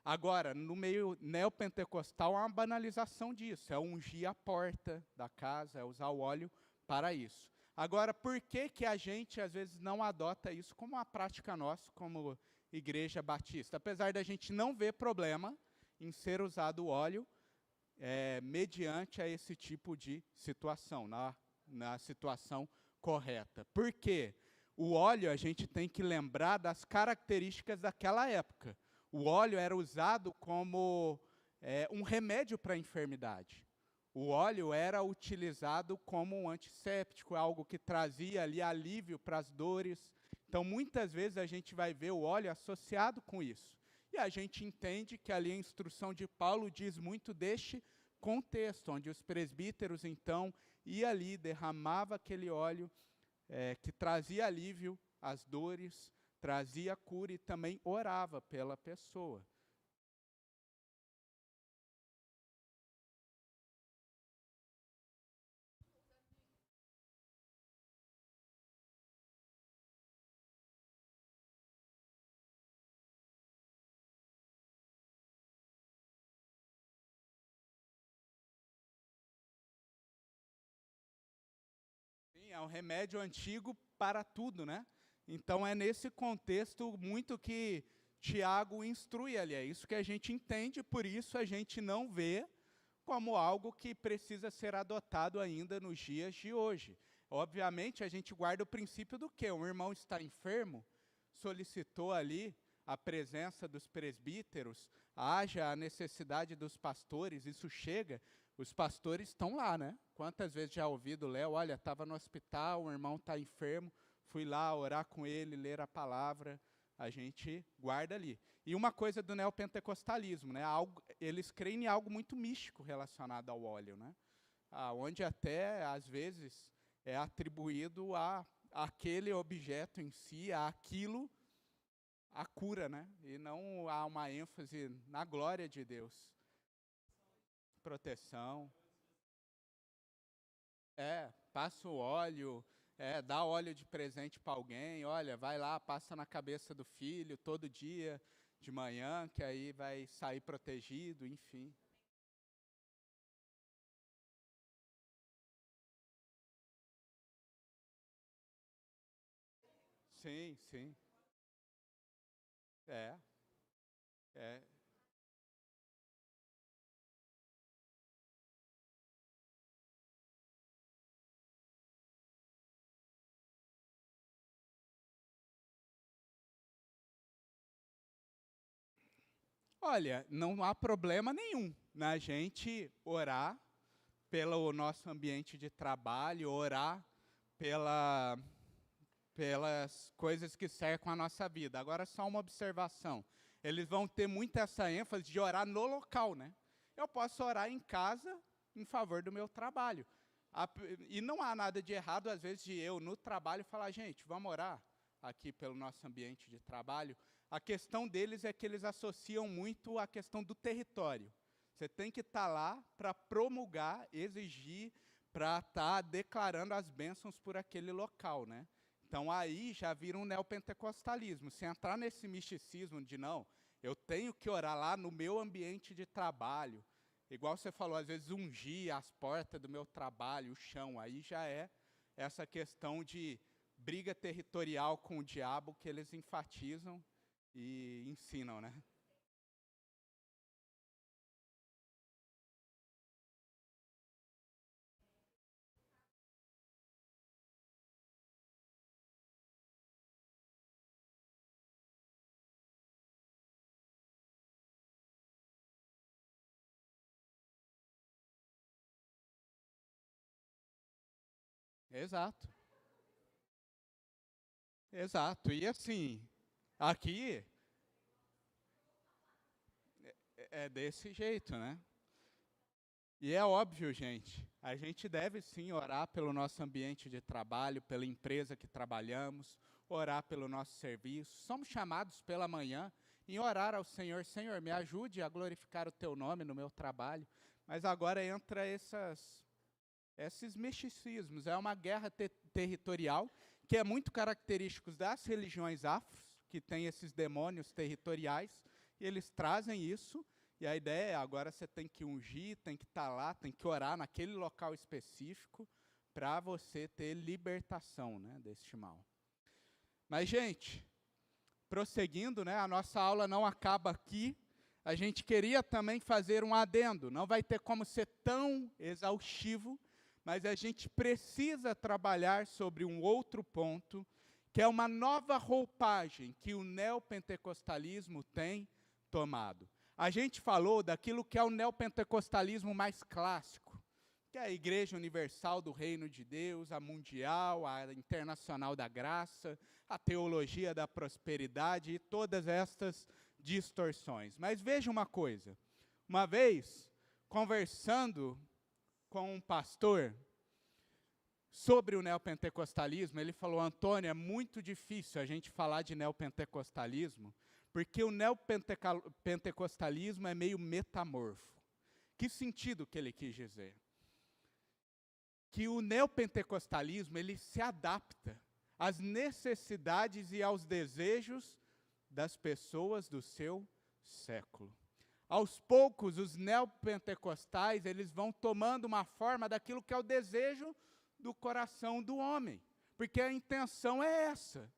Agora, no meio neopentecostal, há uma banalização disso, é ungir a porta da casa, é usar o óleo para isso. Agora, por que que a gente, às vezes, não adota isso como uma prática nossa, como Igreja Batista? Apesar da gente não ver problema em ser usado o óleo, mediante a esse tipo de situação, na situação correta. Por quê? O óleo, a gente tem que lembrar das características daquela época. O óleo era usado como um remédio para a enfermidade. O óleo era utilizado como um antisséptico, algo que trazia ali alívio para as dores. Então, muitas vezes, a gente vai ver o óleo associado com isso. E a gente entende que ali a instrução de Paulo diz muito deste contexto, onde os presbíteros, então, iam ali, derramava aquele óleo que trazia alívio às dores, trazia cura e também orava pela pessoa. Sim, é um remédio antigo para tudo, né? Então é nesse contexto muito que Tiago instrui ali. É isso que a gente entende, por isso a gente não vê como algo que precisa ser adotado ainda nos dias de hoje. Obviamente, a gente guarda o princípio do quê? Um irmão está enfermo, solicitou ali a presença dos presbíteros, haja a necessidade dos pastores, isso chega, os pastores estão lá, né? Quantas vezes já ouvi do Léo, olha, estava no hospital, o irmão está enfermo, fui lá orar com ele, ler a palavra, a gente guarda ali. E uma coisa do neopentecostalismo, né? Eles creem em algo muito místico relacionado ao óleo, né? Onde até, às vezes, é atribuído a aquele objeto em si, a aquilo, a cura, né? E não há uma ênfase na glória de Deus. Proteção. Passa o óleo, dá óleo de presente para alguém, olha, vai lá, passa na cabeça do filho todo dia, de manhã, que aí vai sair protegido, enfim. Sim, sim. É, é. Olha, não há problema nenhum na gente orar pelo nosso ambiente de trabalho, orar pela, pelas coisas que cercam a nossa vida. Agora, só uma observação. Eles vão ter muito essa ênfase de orar no local, né? Eu posso orar em casa em favor do meu trabalho. E não há nada de errado, às vezes, de eu, no trabalho, falar, gente, vamos orar aqui pelo nosso ambiente de trabalho. A questão deles é que eles associam muito a questão do território. Você tem que estar lá para promulgar, exigir, para estar declarando as bênçãos por aquele local, né? Então, aí já vira um neopentecostalismo. Se entrar nesse misticismo de, não, eu tenho que orar lá no meu ambiente de trabalho, igual você falou, às vezes ungir as portas do meu trabalho, o chão, aí já é essa questão de briga territorial com o diabo que eles enfatizam e ensinam, né? Exato, exato. E assim, aqui é desse jeito, né? E é óbvio, gente, a gente deve sim orar pelo nosso ambiente de trabalho, pela empresa que trabalhamos, orar pelo nosso serviço. Somos chamados pela manhã em orar ao Senhor, Senhor, me ajude a glorificar o teu nome no meu trabalho. Mas agora entra esses misticismos, é uma guerra territorial que é muito característico das religiões afros, que tem esses demônios territoriais, E eles trazem isso, e a ideia é, agora você tem que ungir, tem que estar lá, tem que orar naquele local específico, para você ter libertação, né, deste mal. Mas, gente, prosseguindo, né, a nossa aula não acaba aqui. A gente queria também fazer um adendo. Não vai ter como ser tão exaustivo, mas a gente precisa trabalhar sobre um outro ponto, que é uma nova roupagem que o neopentecostalismo tem tomado. A gente falou daquilo que é o neopentecostalismo mais clássico, que é a Igreja Universal do Reino de Deus, a mundial, a internacional da graça, a teologia da prosperidade e todas estas distorções. Mas veja uma coisa, uma vez, conversando com um pastor sobre o neopentecostalismo, ele falou, Antônio, é muito difícil a gente falar de neopentecostalismo, porque o neopentecostalismo é meio metamorfo. Que sentido que ele quis dizer? Que o neopentecostalismo, ele se adapta às necessidades e aos desejos das pessoas do seu século. Aos poucos, os neopentecostais, eles vão tomando uma forma daquilo que é o desejo do coração do homem. Porque a intenção é essa.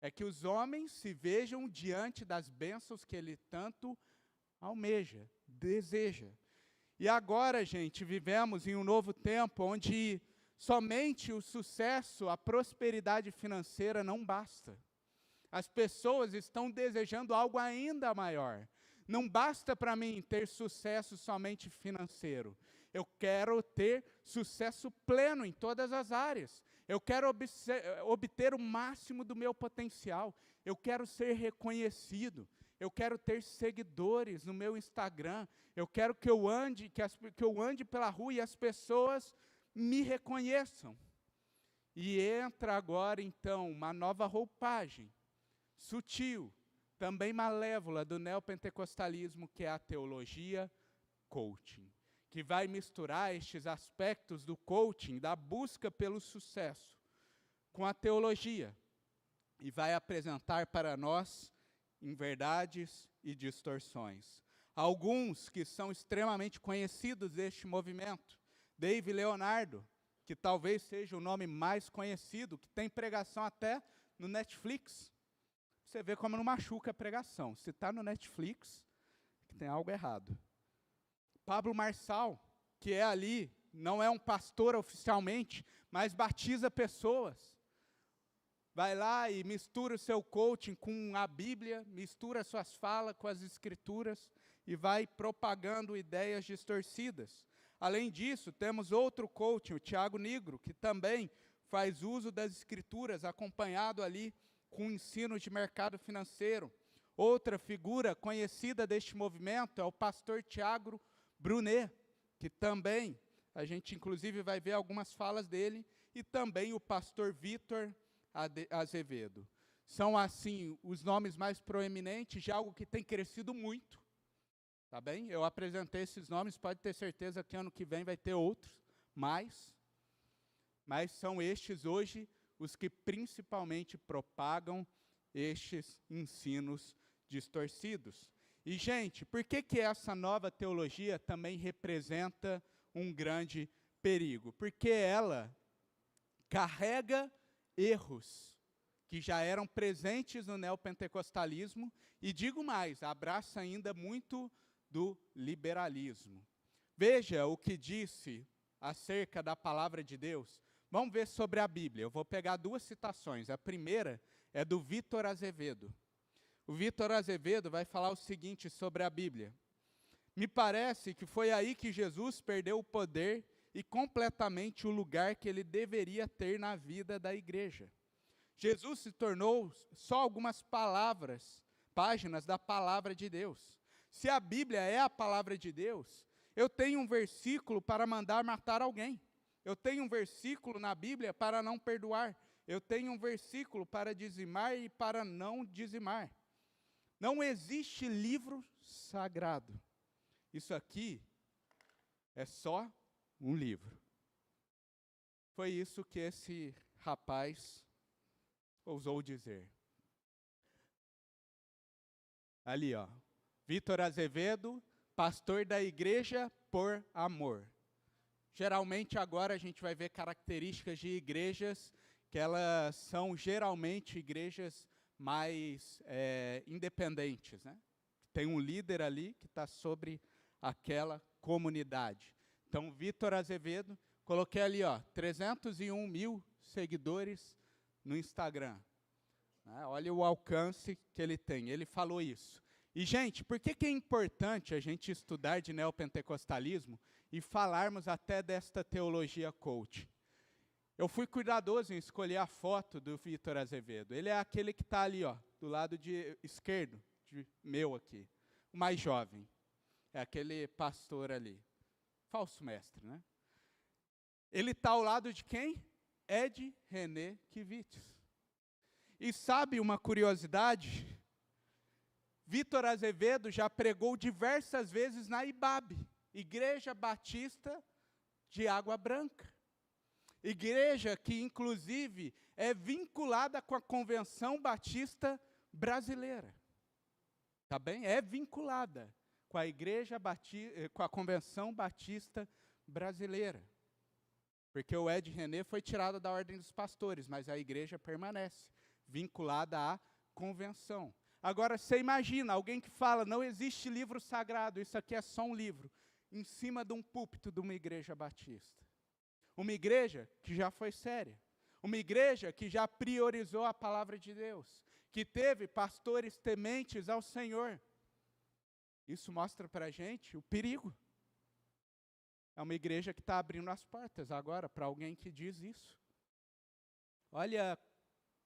É que os homens se vejam diante das bênçãos que ele tanto almeja, deseja. E agora, gente, vivemos em um novo tempo onde somente o sucesso, a prosperidade financeira não basta. As pessoas estão desejando algo ainda maior. Não basta para mim ter sucesso somente financeiro. Eu quero ter sucesso pleno em todas as áreas. Eu quero obter o máximo do meu potencial. Eu quero ser reconhecido. Eu quero ter seguidores no meu Instagram. Eu quero que eu ande pela rua e as pessoas me reconheçam. E entra agora, então, uma nova roupagem, sutil, também malévola do neopentecostalismo, que é a teologia coaching, que vai misturar estes aspectos do coaching, da busca pelo sucesso, com a teologia, e vai apresentar para nós inverdades e distorções. Alguns que são extremamente conhecidos deste movimento, Dave Leonardo, que talvez seja o nome mais conhecido, que tem pregação até no Netflix. Você vê como não machuca a pregação. Se está no Netflix, tem algo errado. Pablo Marçal, que é ali, não é um pastor oficialmente, mas batiza pessoas. Vai lá e mistura o seu coaching com a Bíblia, mistura suas falas com as Escrituras e vai propagando ideias distorcidas. Além disso, temos outro coaching, o Tiago Nigro, que também faz uso das Escrituras, acompanhado ali com ensino de mercado financeiro. Outra figura conhecida deste movimento é o pastor Tiago Brunet, que também, a gente inclusive vai ver algumas falas dele, e também o pastor Vitor Azevedo. São, assim, os nomes mais proeminentes de algo que tem crescido muito. Tá bem? Eu apresentei esses nomes, pode ter certeza que ano que vem vai ter outros, mas são estes hoje os que principalmente propagam estes ensinos distorcidos. E, gente, por que essa nova teologia também representa um grande perigo? Porque ela carrega erros que já eram presentes no neopentecostalismo, e digo mais, abraça ainda muito do liberalismo. Veja o que disse acerca da palavra de Deus. Vamos ver sobre a Bíblia. Eu vou pegar duas citações. A primeira é do Vitor Azevedo. O Vitor Azevedo vai falar o seguinte sobre a Bíblia. Me parece que foi aí que Jesus perdeu o poder e completamente o lugar que ele deveria ter na vida da igreja. Jesus se tornou só algumas páginas da palavra de Deus. Se a Bíblia é a palavra de Deus, eu tenho um versículo para mandar matar alguém. Eu tenho um versículo na Bíblia para não perdoar. Eu tenho um versículo para dizimar e para não dizimar. Não existe livro sagrado. Isso aqui é só um livro. Foi isso que esse rapaz ousou dizer. Ali, ó, Vitor Azevedo, pastor da Igreja por Amor. Geralmente agora a gente vai ver características de igrejas que elas são geralmente igrejas mais independentes, né? Tem um líder ali que está sobre aquela comunidade. Então, Vitor Azevedo, coloquei ali, 301 mil seguidores no Instagram. Olha o alcance que ele tem. Ele falou isso. E, gente, por que é importante a gente estudar de neopentecostalismo e falarmos até desta teologia coach? Eu fui cuidadoso em escolher a foto do Vitor Azevedo. Ele é aquele que está ali, do lado esquerdo, meu aqui, o mais jovem. É aquele pastor ali. Falso mestre, né? Ele está ao lado de quem? Ed René Kivitz. E sabe uma curiosidade? Vitor Azevedo já pregou diversas vezes na IBAB, Igreja Batista de Água Branca. Igreja que, inclusive, é vinculada com a Convenção Batista Brasileira. Tá bem? É vinculada com a com a Convenção Batista Brasileira. Porque o Ed René foi tirado da Ordem dos Pastores, mas a igreja permanece vinculada à convenção. Agora, você imagina, alguém que fala, não existe livro sagrado, isso aqui é só um livro, em cima de um púlpito de uma igreja batista. Uma igreja que já foi séria. Uma igreja que já priorizou a palavra de Deus. Que teve pastores tementes ao Senhor. Isso mostra para a gente o perigo. É uma igreja que está abrindo as portas agora para alguém que diz isso. Olha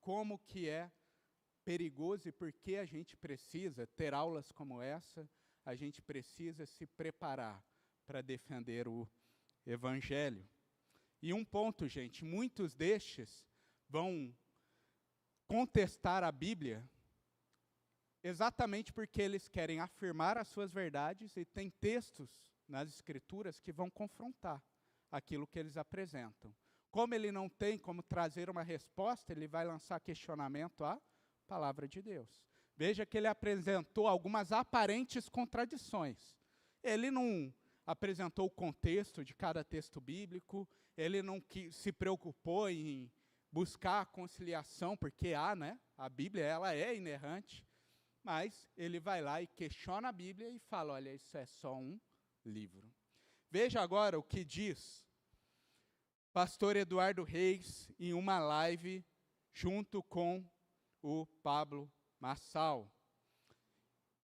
como que é perigoso e por que a gente precisa ter aulas como essa, a gente precisa se preparar para defender o Evangelho. E um ponto, gente, muitos destes vão contestar a Bíblia exatamente porque eles querem afirmar as suas verdades e tem textos nas Escrituras que vão confrontar aquilo que eles apresentam. Como ele não tem como trazer uma resposta, ele vai lançar questionamento à palavra de Deus. Veja que ele apresentou algumas aparentes contradições. Ele não apresentou o contexto de cada texto bíblico, ele não se preocupou em buscar a conciliação, porque a Bíblia ela é inerrante, mas ele vai lá e questiona a Bíblia e fala, olha, isso é só um livro. Veja agora o que diz pastor Eduardo Reis em uma live junto com o Pablo Massal.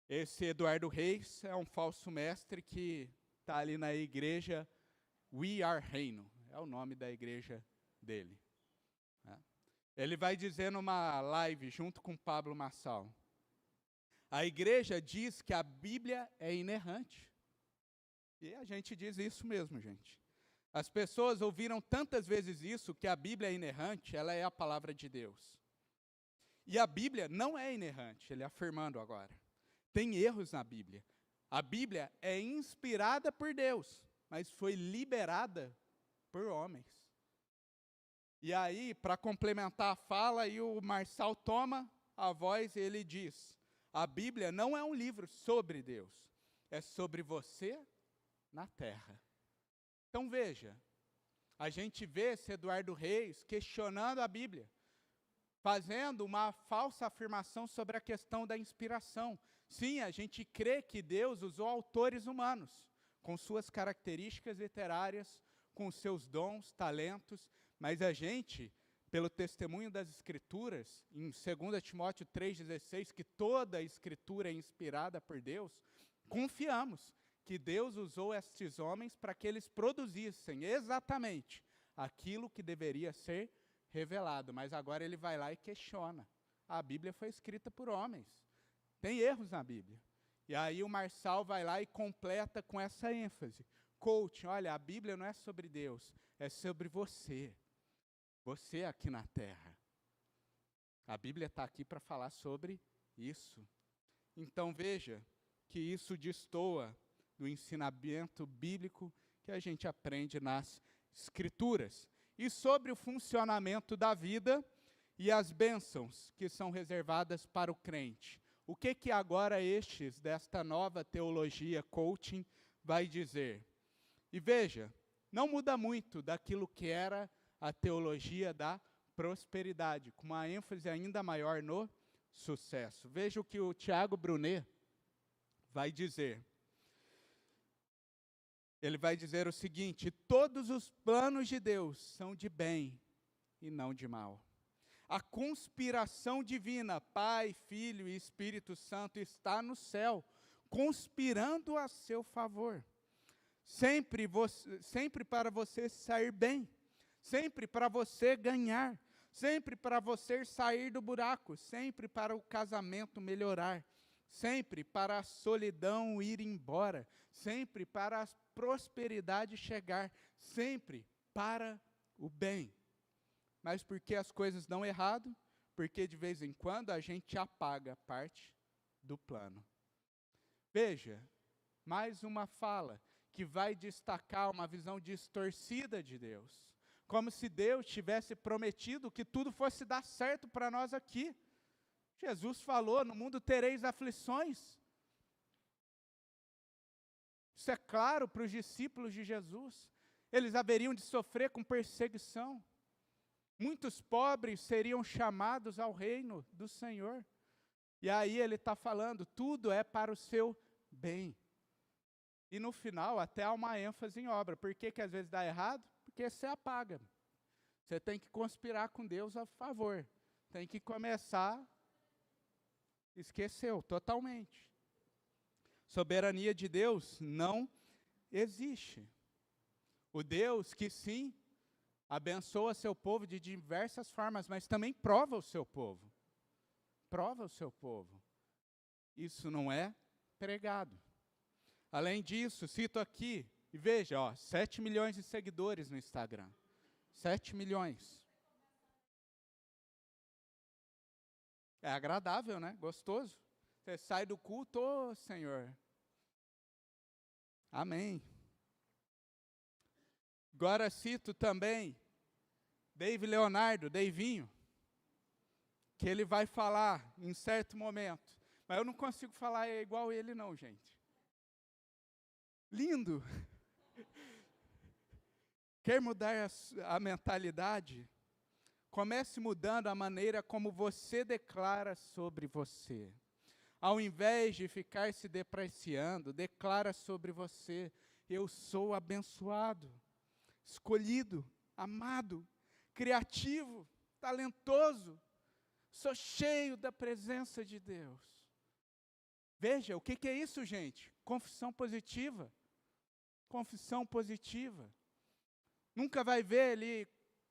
Esse Eduardo Reis é um falso mestre que está ali na igreja We Are Reino, é o nome da igreja dele. Ele vai dizer numa live junto com Pablo Massal, a igreja diz que a Bíblia é inerrante. E a gente diz isso mesmo, gente. As pessoas ouviram tantas vezes isso, que a Bíblia é inerrante, ela é a palavra de Deus. E a Bíblia não é inerrante, ele afirmando agora. Tem erros na Bíblia. A Bíblia é inspirada por Deus, mas foi liberada por homens. E aí, para complementar a fala, aí o Marçal toma a voz e ele diz, a Bíblia não é um livro sobre Deus, é sobre você na terra. Então veja, a gente vê esse Eduardo Reis questionando a Bíblia, fazendo uma falsa afirmação sobre a questão da inspiração. Sim, a gente crê que Deus usou autores humanos, com suas características literárias, com seus dons, talentos, mas a gente, pelo testemunho das Escrituras, em 2 Timóteo 3,16, que toda a Escritura é inspirada por Deus, confiamos que Deus usou estes homens para que eles produzissem exatamente aquilo que deveria ser revelado. Mas agora ele vai lá e questiona. A Bíblia foi escrita por homens. Tem erros na Bíblia. E aí o Marçal vai lá e completa com essa ênfase. Coach, olha, a Bíblia não é sobre Deus, é sobre você. Você aqui na terra. A Bíblia está aqui para falar sobre isso. Então veja que isso destoa do ensinamento bíblico que a gente aprende nas Escrituras. E sobre o funcionamento da vida e as bênçãos que são reservadas para o crente. o que agora estes desta nova teologia coaching vai dizer? E veja, não muda muito daquilo que era a teologia da prosperidade, com uma ênfase ainda maior no sucesso. Veja o que o Tiago Brunet vai dizer. Ele vai dizer o seguinte: todos os planos de Deus são de bem e não de mal. A conspiração divina, Pai, Filho e Espírito Santo, está no céu, conspirando a seu favor. Sempre para você sair bem, sempre para você ganhar, sempre para você sair do buraco, sempre para o casamento melhorar, sempre para a solidão ir embora, sempre para a prosperidade chegar, sempre para o bem. Mas por que as coisas dão errado? Porque de vez em quando a gente apaga parte do plano. Veja, mais uma fala que vai destacar uma visão distorcida de Deus. Como se Deus tivesse prometido que tudo fosse dar certo para nós aqui. Jesus falou, no mundo tereis aflições. Isso é claro para os discípulos de Jesus. Eles haveriam de sofrer com perseguição. Muitos pobres seriam chamados ao reino do Senhor. E aí ele está falando, tudo é para o seu bem. E no final até há uma ênfase em obra. Por que às vezes dá errado? Porque você apaga. Você tem que conspirar com Deus a favor. Tem que começar, esqueceu totalmente. Soberania de Deus não existe. O Deus que sim, abençoa seu povo de diversas formas, mas também prova o seu povo. Prova o seu povo. Isso não é pregado. Além disso, cito aqui, e veja, 7 milhões de seguidores no Instagram. 7 milhões. É agradável, né? Gostoso. Você sai do culto, Senhor. Amém. Agora cito também David Leonardo, Deivinho, que ele vai falar em certo momento. Mas eu não consigo falar igual ele não, gente. Lindo. Quer mudar a mentalidade? Comece mudando a maneira como você declara sobre você. Ao invés de ficar se depreciando, declara sobre você: eu sou abençoado, escolhido, amado, criativo, talentoso, sou cheio da presença de Deus. Veja, o que é isso, gente? Confissão positiva. Confissão positiva. Nunca vai ver ele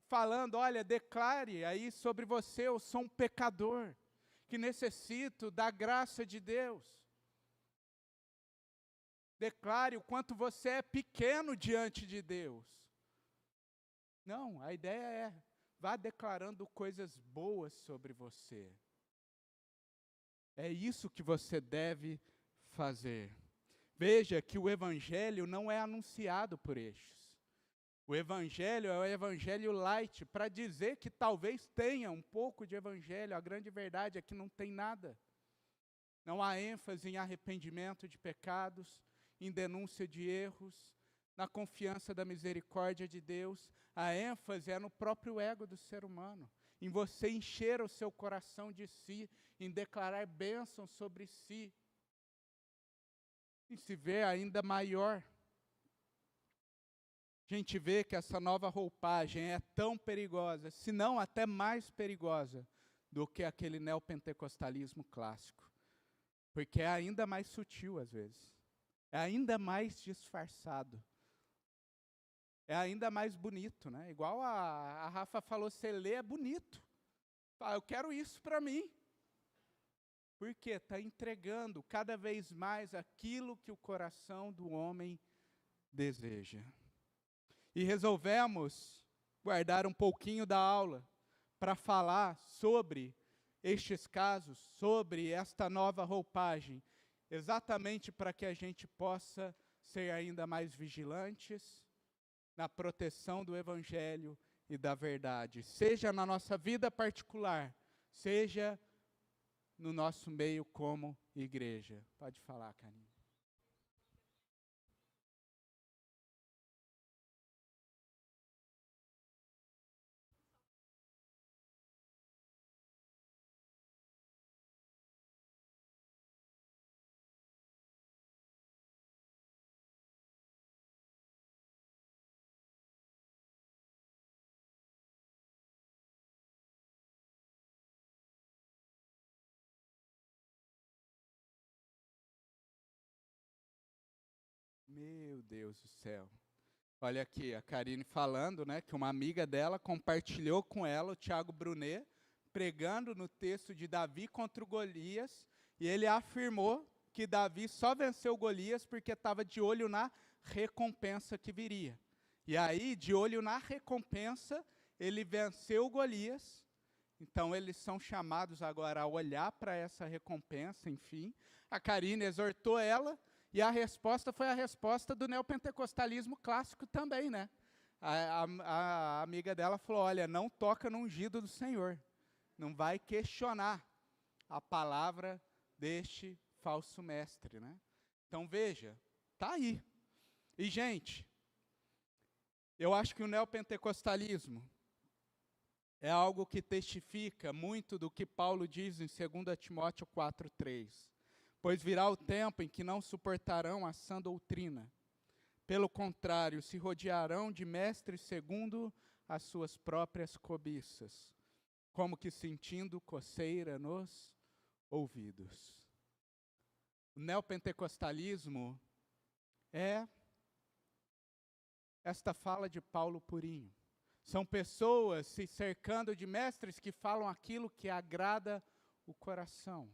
falando, olha, declare aí sobre você, eu sou um pecador, que necessito da graça de Deus. Declare o quanto você é pequeno diante de Deus. Não, a ideia é, vá declarando coisas boas sobre você. É isso que você deve fazer. Veja que o Evangelho não é anunciado por estes. O Evangelho é o Evangelho light, para dizer que talvez tenha um pouco de Evangelho. A grande verdade é que não tem nada. Não há ênfase em arrependimento de pecados, em denúncia de erros, na confiança da misericórdia de Deus. A ênfase é no próprio ego do ser humano, em você encher o seu coração de si, em declarar bênção sobre si, em se ver ainda maior. A gente vê que essa nova roupagem é tão perigosa, se não até mais perigosa, do que aquele neopentecostalismo clássico. Porque é ainda mais sutil às vezes. É ainda mais disfarçado. É ainda mais bonito, né? Igual a Rafa falou, você lê é bonito. Fala, eu quero isso para mim. Porque está entregando cada vez mais aquilo que o coração do homem deseja. E resolvemos guardar um pouquinho da aula para falar sobre estes casos, sobre esta nova roupagem, exatamente para que a gente possa ser ainda mais vigilantes na proteção do Evangelho e da verdade, seja na nossa vida particular, seja no nosso meio como igreja. Pode falar, Karine. Meu Deus do céu. Olha aqui, a Karine falando, né, que uma amiga dela compartilhou com ela o Tiago Brunet, pregando no texto de Davi contra o Golias, e ele afirmou que Davi só venceu Golias porque estava de olho na recompensa que viria. E aí, de olho na recompensa, ele venceu Golias. Então, eles são chamados agora a olhar para essa recompensa, enfim. A Karine exortou ela, e a resposta foi a resposta do neopentecostalismo clássico também, né? A amiga dela falou, olha, não toca no ungido do Senhor. Não vai questionar a palavra deste falso mestre, né? Então, veja, está aí. E, gente, eu acho que o neopentecostalismo é algo que testifica muito do que Paulo diz em 2 Timóteo 4:3. Pois virá o tempo em que não suportarão a sã doutrina. Pelo contrário, se rodearão de mestres segundo as suas próprias cobiças, como que sentindo coceira nos ouvidos. O neopentecostalismo é esta fala de Paulo purinho. São pessoas se cercando de mestres que falam aquilo que agrada o coração.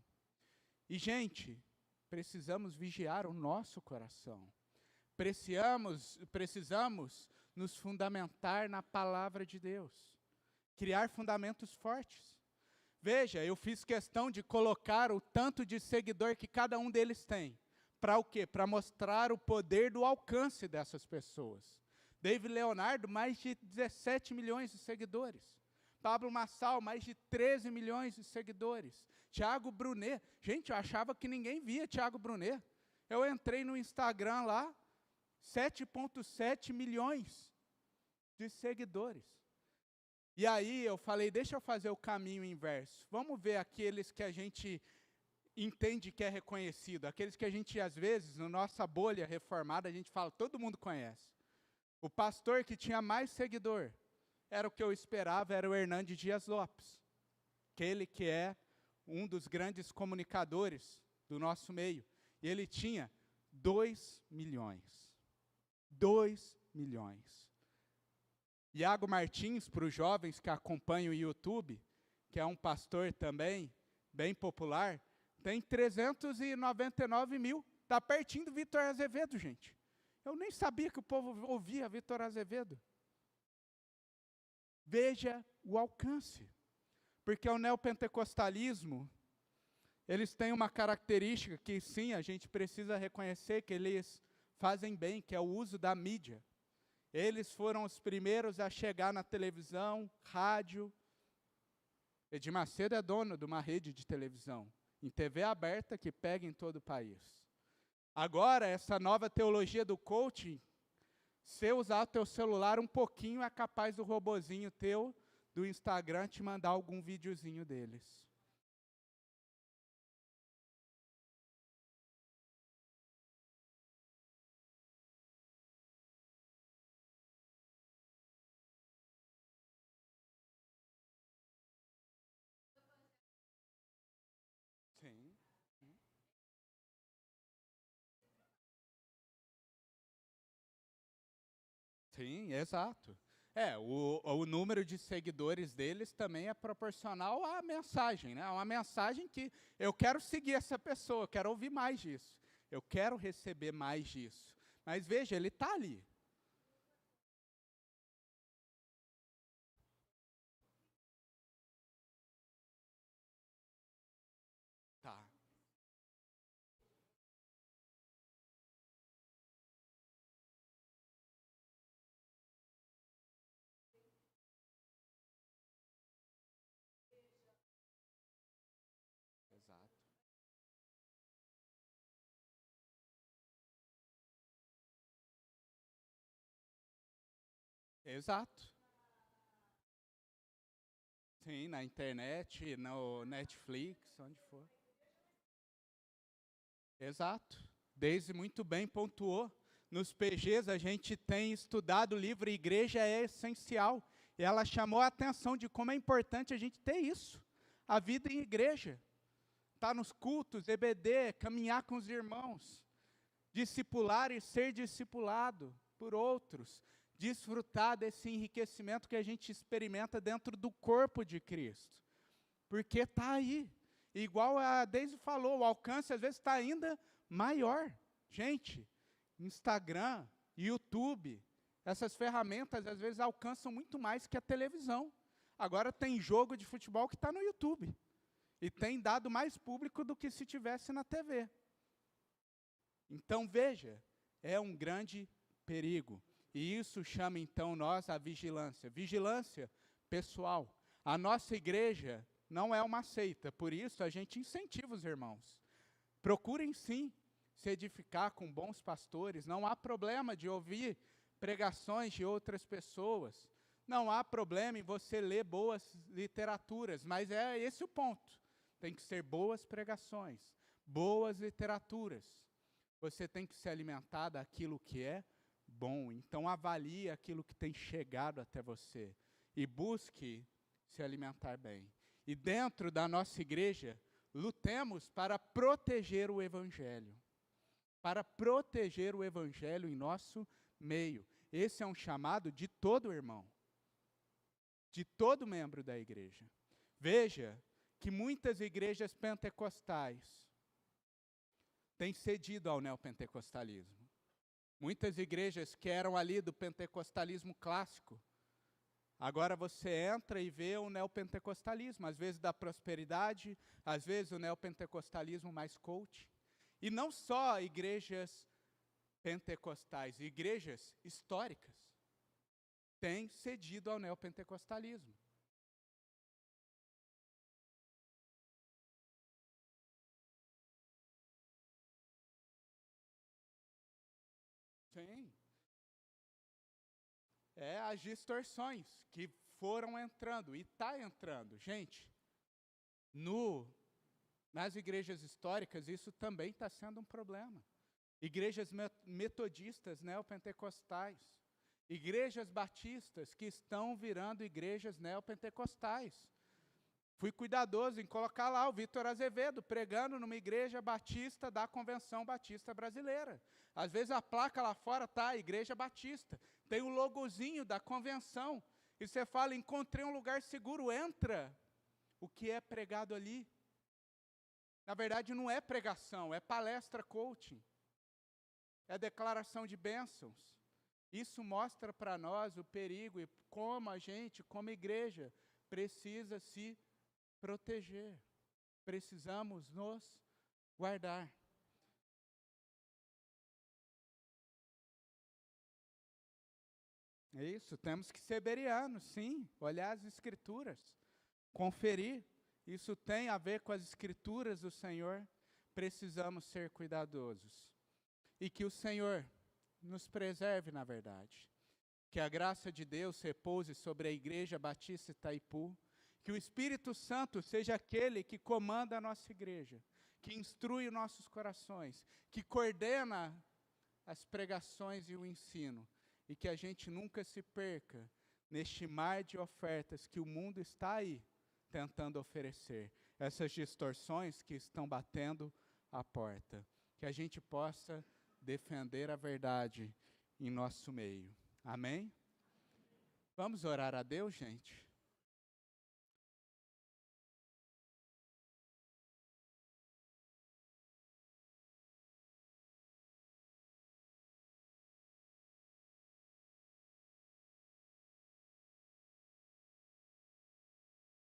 E, gente, precisamos vigiar o nosso coração. Precisamos nos fundamentar na palavra de Deus. Criar fundamentos fortes. Veja, eu fiz questão de colocar o tanto de seguidor que cada um deles tem. Para o quê? Para mostrar o poder do alcance dessas pessoas. David Leonardo, mais de 17 milhões de seguidores. Pablo Marçal, mais de 13 milhões de seguidores. Tiago Brunet. Gente, eu achava que ninguém via Tiago Brunet. Eu entrei no Instagram lá, 7,7 milhões de seguidores. E aí eu falei, deixa eu fazer o caminho inverso. Vamos ver aqueles que a gente entende que é reconhecido. Aqueles que a gente, às vezes, na nossa bolha reformada, a gente fala, todo mundo conhece. O pastor que tinha mais seguidor, era o que eu esperava, era o Hernandes Dias Lopes. Aquele que é um dos grandes comunicadores do nosso meio. E ele tinha 2 milhões. 2 milhões. Iago Martins, para os jovens que acompanham o YouTube, que é um pastor também, bem popular, tem 399 mil. Está pertinho do Vitor Azevedo, gente. Eu nem sabia que o povo ouvia Vitor Azevedo. Veja o alcance. Porque o neopentecostalismo, eles têm uma característica que, sim, a gente precisa reconhecer que eles fazem bem, que é o uso da mídia. Eles foram os primeiros a chegar na televisão, rádio. Edir Macedo é dono de uma rede de televisão, em TV aberta, que pega em todo o país. Agora, essa nova teologia do coaching, se usar o teu celular um pouquinho, é capaz do robozinho teu do Instagram te mandar algum videozinho deles. Sim. Sim, exato. O número de seguidores deles também é proporcional à mensagem, né? Uma mensagem que eu quero seguir essa pessoa, eu quero ouvir mais disso, eu quero receber mais disso. Mas veja, ele está ali. Tá. Exato. Sim, na internet, no Netflix, onde for. Exato. Deise muito bem pontuou. Nos PGs a gente tem estudado o livro Igreja é Essencial. E ela chamou a atenção de como é importante a gente ter isso. A vida em igreja. Estar nos cultos, EBD, caminhar com os irmãos. Discipular e ser discipulado por outros. Desfrutar desse enriquecimento que a gente experimenta dentro do corpo de Cristo. Porque está aí. Igual a Deise falou, o alcance às vezes está ainda maior. Gente, Instagram, YouTube, essas ferramentas às vezes alcançam muito mais que a televisão. Agora tem jogo de futebol que está no YouTube. E tem dado mais público do que se tivesse na TV. Então veja, é um grande perigo. E isso chama então nós a vigilância. Vigilância pessoal. A nossa igreja não é uma seita, por isso a gente incentiva os irmãos. Procurem sim se edificar com bons pastores, não há problema de ouvir pregações de outras pessoas, não há problema em você ler boas literaturas, mas é esse o ponto. Tem que ser boas pregações, boas literaturas. Você tem que se alimentar daquilo que é bom, então avalie aquilo que tem chegado até você e busque se alimentar bem. E dentro da nossa igreja, lutemos para proteger o Evangelho. Para proteger o Evangelho em nosso meio. Esse é um chamado de todo irmão. De todo membro da igreja. Veja que muitas igrejas pentecostais têm cedido ao neopentecostalismo. Muitas igrejas que eram ali do pentecostalismo clássico, agora você entra e vê o neopentecostalismo, às vezes da prosperidade, às vezes o neopentecostalismo mais coach. E não só igrejas pentecostais, igrejas históricas têm cedido ao neopentecostalismo. Sim. As distorções que foram entrando, e está entrando. Gente, nas igrejas históricas, isso também está sendo um problema. Igrejas metodistas, neopentecostais. Igrejas batistas que estão virando igrejas neopentecostais. Fui cuidadoso em colocar lá o Vitor Azevedo pregando numa igreja batista da Convenção Batista Brasileira. Às vezes a placa lá fora está Igreja Batista. Tem o logozinho da convenção. E você fala, encontrei um lugar seguro, entra. O que é pregado ali? Na verdade não é pregação, é palestra coaching. É declaração de bênçãos. Isso mostra para nós o perigo e como a gente, como igreja, precisa se proteger. Precisamos nos guardar. É isso, temos que ser bereanos, sim, olhar as escrituras, conferir. Isso tem a ver com as escrituras do Senhor. Precisamos ser cuidadosos. E que o Senhor nos preserve na verdade. Que a graça de Deus repouse sobre a Igreja Batista Itaipu. Que o Espírito Santo seja aquele que comanda a nossa igreja, que instrui nossos corações, que coordena as pregações e o ensino, e que a gente nunca se perca neste mar de ofertas que o mundo está aí tentando oferecer, essas distorções que estão batendo a porta, que a gente possa defender a verdade em nosso meio. Amém? Vamos orar a Deus, gente?